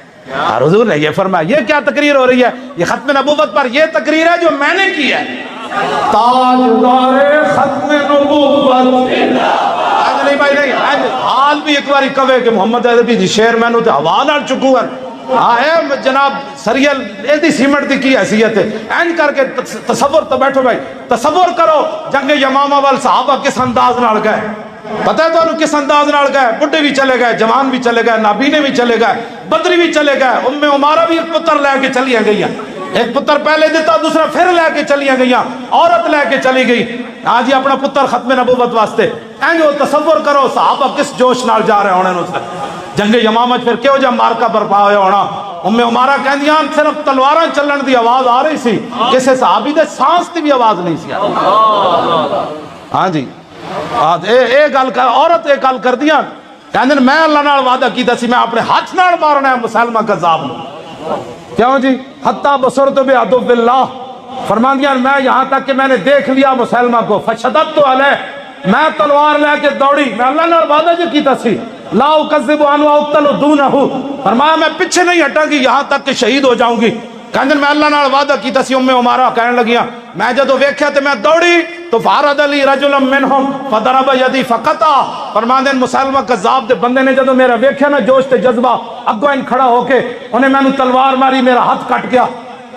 اور حضور نے یہ فرمایا۔ یہ کیا تقریر ہو رہی ہے؟ یہ ختم نبوت پر یہ تقریر ہے جو میں نے کی ہے۔ تاجدار ختم نبوت نہیں بھائی نہیں، حال بھی ایک باری کہے کہ محمد عربی دی شیر میں تے ہوا نال چکو ہے۔ اے جناب سریل ایدی سیمنٹ دی کی حیثیت ہے، این کر کے تصور تو بیٹھو بھائی، تصور کرو جنگ یمامہ وال صحابہ کس انداز نال گئے، پتہ ہے تو انہوں کس انداز نال گئے؟ بڈھے بھی چلے گئے، جوان بھی چلے گئے، نابینے بھی چلے گئے، بدری بھی چلے گئے، ام عمارہ بھی ایک پتر لے کے چلی گئی، ایک پتر پہلے دیتا دوسرا پھر لے کے چلی گئی، عورت لے کے چلی گئی، آج یہ اپنا پتر ختم نبوت واسطے۔ این جو تصور کرو صحابہ کس جوش نال جا رہے ہونے نو جنگ یمامہ پھر کیوں جا مارکا برپا ہویا ہونا۔ ام عمارہ کہندیاں صرف تلواراں چلن دی آواز آ رہی سی، کسے صحابی دے سانس دی بھی آواز نہیں سی۔ ہاں جی اے گل کر عورت اے گل کر دیاں کہندے میں اللہ نال وعدہ کیتا سی میں اپنے ہاتھ نال مارنا ہے مسلمہ کذاب نو۔ کیوں جی؟ حتی بصرت بعدو باللہ، فرماندیاں میں یہاں تک کہ میں نے دیکھ لیا مسلمہ کو، فشددت علیہ، میں تلوار لے کے دوڑی، میں اللہ نے وعدہ جو کیتا سی لا اکذب عنہ واقتل دونہ، فرمایا میں پیچھے نہیں ہٹا گی یہاں تک کہ شہید ہو جاؤں گی۔ کہندے میں اللہ نال وعدہ کیتا سی۔ ام عمارہ کہنے لگیاں میں جدو ویکھیا تے میں دوڑی تو فارد علی رجل منہم فضرب یدی فقطع، فرماندے مسلمہ کذاب دے بندے نے جدو میرا ویکھیا نا جوش تے جذبہ اگو ان کھڑا ہو کے انہیں میں نے تلوار ماری، میرا ہاتھ کٹ گیا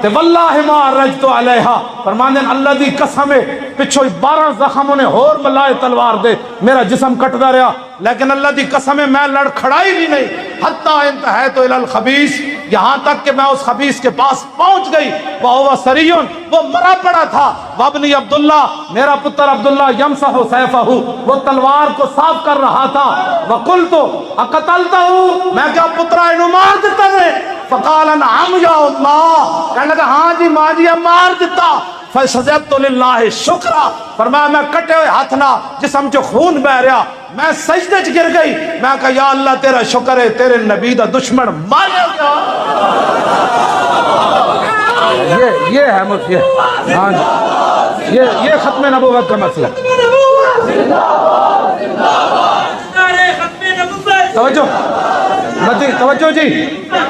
تے واللہ ما رجت علیہا، فرماندے اللہ دی قسم ہے پچھو 12 زخم انہیں ہور ملائے تلوار دے، میرا جسم کٹدا رہا لیکن اللہ دی قسم ہے میں لڑ کھڑائی بھی نہیں۔ حتی انتہیت الی الخبیث، یہاں تک کہ میں اس خبیث کے پاس پہنچ گئی، وہو سریون، وہ مرا پڑا تھا، وابنی عبداللہ، میرا پتر عبداللہ، یمسح سیفہ، وہ تلوار کو صاف کر رہا تھا، وقلت اقتلتہ، میں کہا پترہ انہوں مار دیتا نے، فقال نعم یا اللہ، کہنے لگا ہاں جی ماں جی مار دیتا، فسجدت للہ شکرہ، فرمایا میں کٹے ہوئے ہاتھ نہ جسم جو خون بہ رہا میں سجدے چ گر گئی، میں کہا یا اللہ تیرا شکر ہے تیرے نبی دا دشمن ماریا گیا۔ یہ ہے مسئلہ، ہاں جی یہ ختم نبوت کا مسئلہ۔ توجہ جی،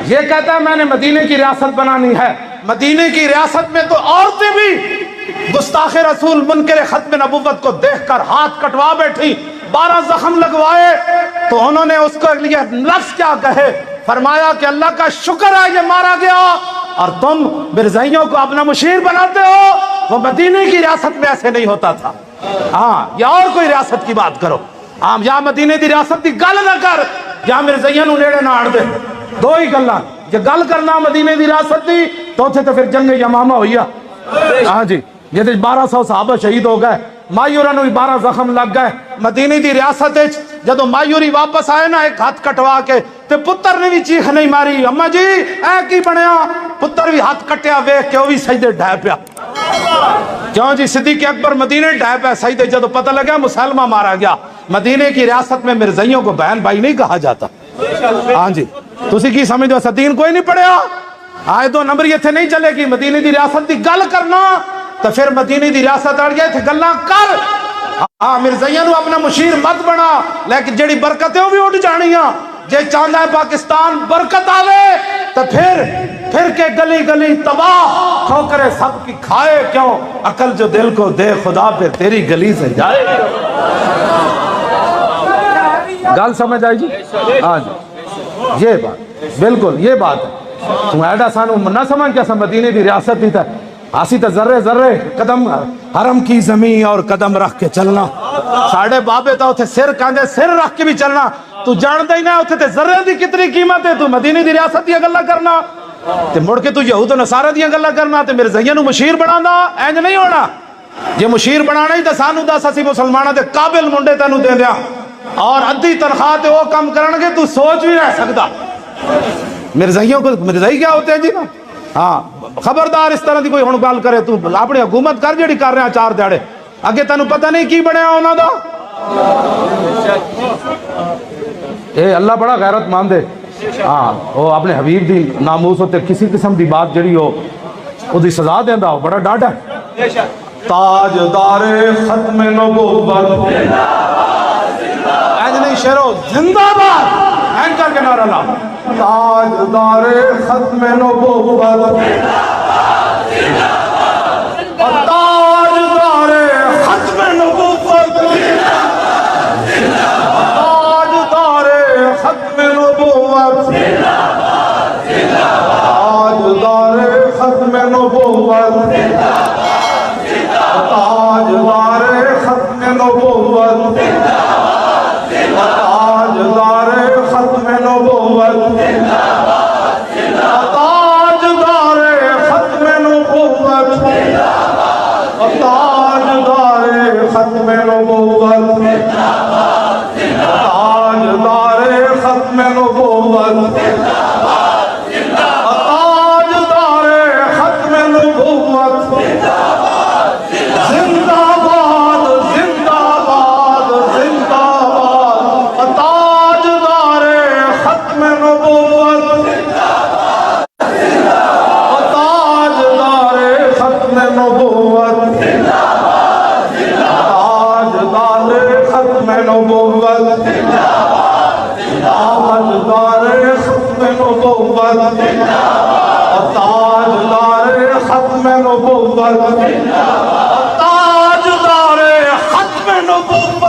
یہ کہتا ہے میں نے مدینے کی ریاست بنانی ہے، مدینے کی ریاست میں تو عورتیں بھی گستاخ رسول منکر ختم نبوت کو دیکھ کر ہاتھ کٹوا بیٹھی، 12 زخم لگوائے تو انہوں نے اس کو لیے لفظ کیا کہے، فرمایا کہ اللہ کا شکر ہے یہ مارا گیا، اور تم مرزائیوں کو اپنا مشیر بناتے ہو، وہ مدینے کی ریاست میں ایسے نہیں ہوتا تھا۔ ہاں یا اور کوئی ریاست کی بات کرو، یا مدینے دی ریاست دی گل نہ کر یا مرزائیوں نیڑے نہ آڑ دے، دو ہی گلاں، جے گل کرنا مدینے دی ریاست دی تو پھر جنگ یمامہ ہوئی۔ ہاں جی یہ 1200 صحابہ شہید ہو گئے، مایورہ نو 12 زخم لگ گئے، مدینے دی ریاست جدو مایوری واپس آئے نا ایک ہاتھ کٹوا کے تے پتر نے بھی چیخ نہیں ماری، اما جی اے کی بنیا، پتر بھی ہاتھ کٹیا ویکھ کے وہ بھی سجدے ڈھائے پیا۔ کیوں جی صدیق اکبر مدینے ڈھائے پیا سجدے، جدو پتہ لگا مسلمہ مارا گیا۔ مدینے کی ریاست میں مرزائیوں کو بہن بھائی نہیں کہا جاتا۔ ہاں جی تسی کی سمجھ دو دین کوئی نہیں پڑھیا، آئے دو نمبر یہ تھے نہیں چلے گی، مدینے دی ریاست دی گل کرنا تو پھر مدینے دی ریاست اڑ گئے تھے گلاں کر، ہاں مرزائیاں نو اپنا مشیر مت بنا، لیکن جڑی برکتیں وہ بھی اٹھ جانیاں، جے چاہتا ہے پاکستان برکت آوے تو پھر کے گلی گلی تباہ، ٹھوکرے سب کی کھائے کیوں، عقل جو دل کو دے خدا پہ تیری گلی سے جائے۔ گل سمجھ آئی جی؟ ہاں جی یہ بات بالکل یہ بات ہے، تم ایڈا سانو نہ سمجھ کیا مدینے دی ریاست ہی تھا، آسی تا ذرے ذرے قدم حرم کی زمین اور قدم رکھ کے چلنا، ساڑھے بابے تا اتھے سر کاندے سر رکھ کے بھی چلنا، تو جانتا ہی نہ اتھے تے ذرے دی کتنی قیمت ہے، تو مدینے دی ریاست دیا گلہ کرنا، تے مڑ کے تو یہود و نصارہ دیا گلہ کرنا، تے میرے زیانو مشیر بڑھانا، اینج نہیں ہونا۔ جے مشیر بنانا ہی تو سانو دس اسی مسلمانوں دے قابل منڈے تینوں دے دیا اور ادھی تنخواہ تے وہ کم کرن گے تو سوچ بھی رہ سکتا مرزائیوں کو مرزائی کیا ہوتے ہیں جی نا ہاں خبردار اس طرح دی کوئی ہن گل کرے تو اپنی حکومت کر جڑی کر رہے ہیں 4 دیہڑے اگے تینوں پتہ نہیں کی بنیا انہاں دا اے اللہ بڑا غیرت مند ہے ہاں وہ اپنے حبیب دی ناموس ہوتے کسی قسم دی بات جڑی ہو او دی سزا دیندا ہو بڑا ڈاڈا تاجدار ختم نبوت اینج نہیں شیرو زندہ باد این کر کے نعرہ لا تاجدار ختم نبوت تاجدار ختم نبوت تاجدار ختم نبوت تاجدار ختم نبوت تاجدار ختم نبوت تاجدار ختم نبوت تاجدار ختم نبوت تاجدار ختم نبوت تاجدار ختم نبوت تاجدار ختم نبوت زندہ باد زندہ باد زندہ باد تاجدار ختم نبوت تاجدار ختم نبوت تاجدار ختم نبوت تاجدار ختم نبوت تاجدار ختم نبوت تاجدار ختم نبوت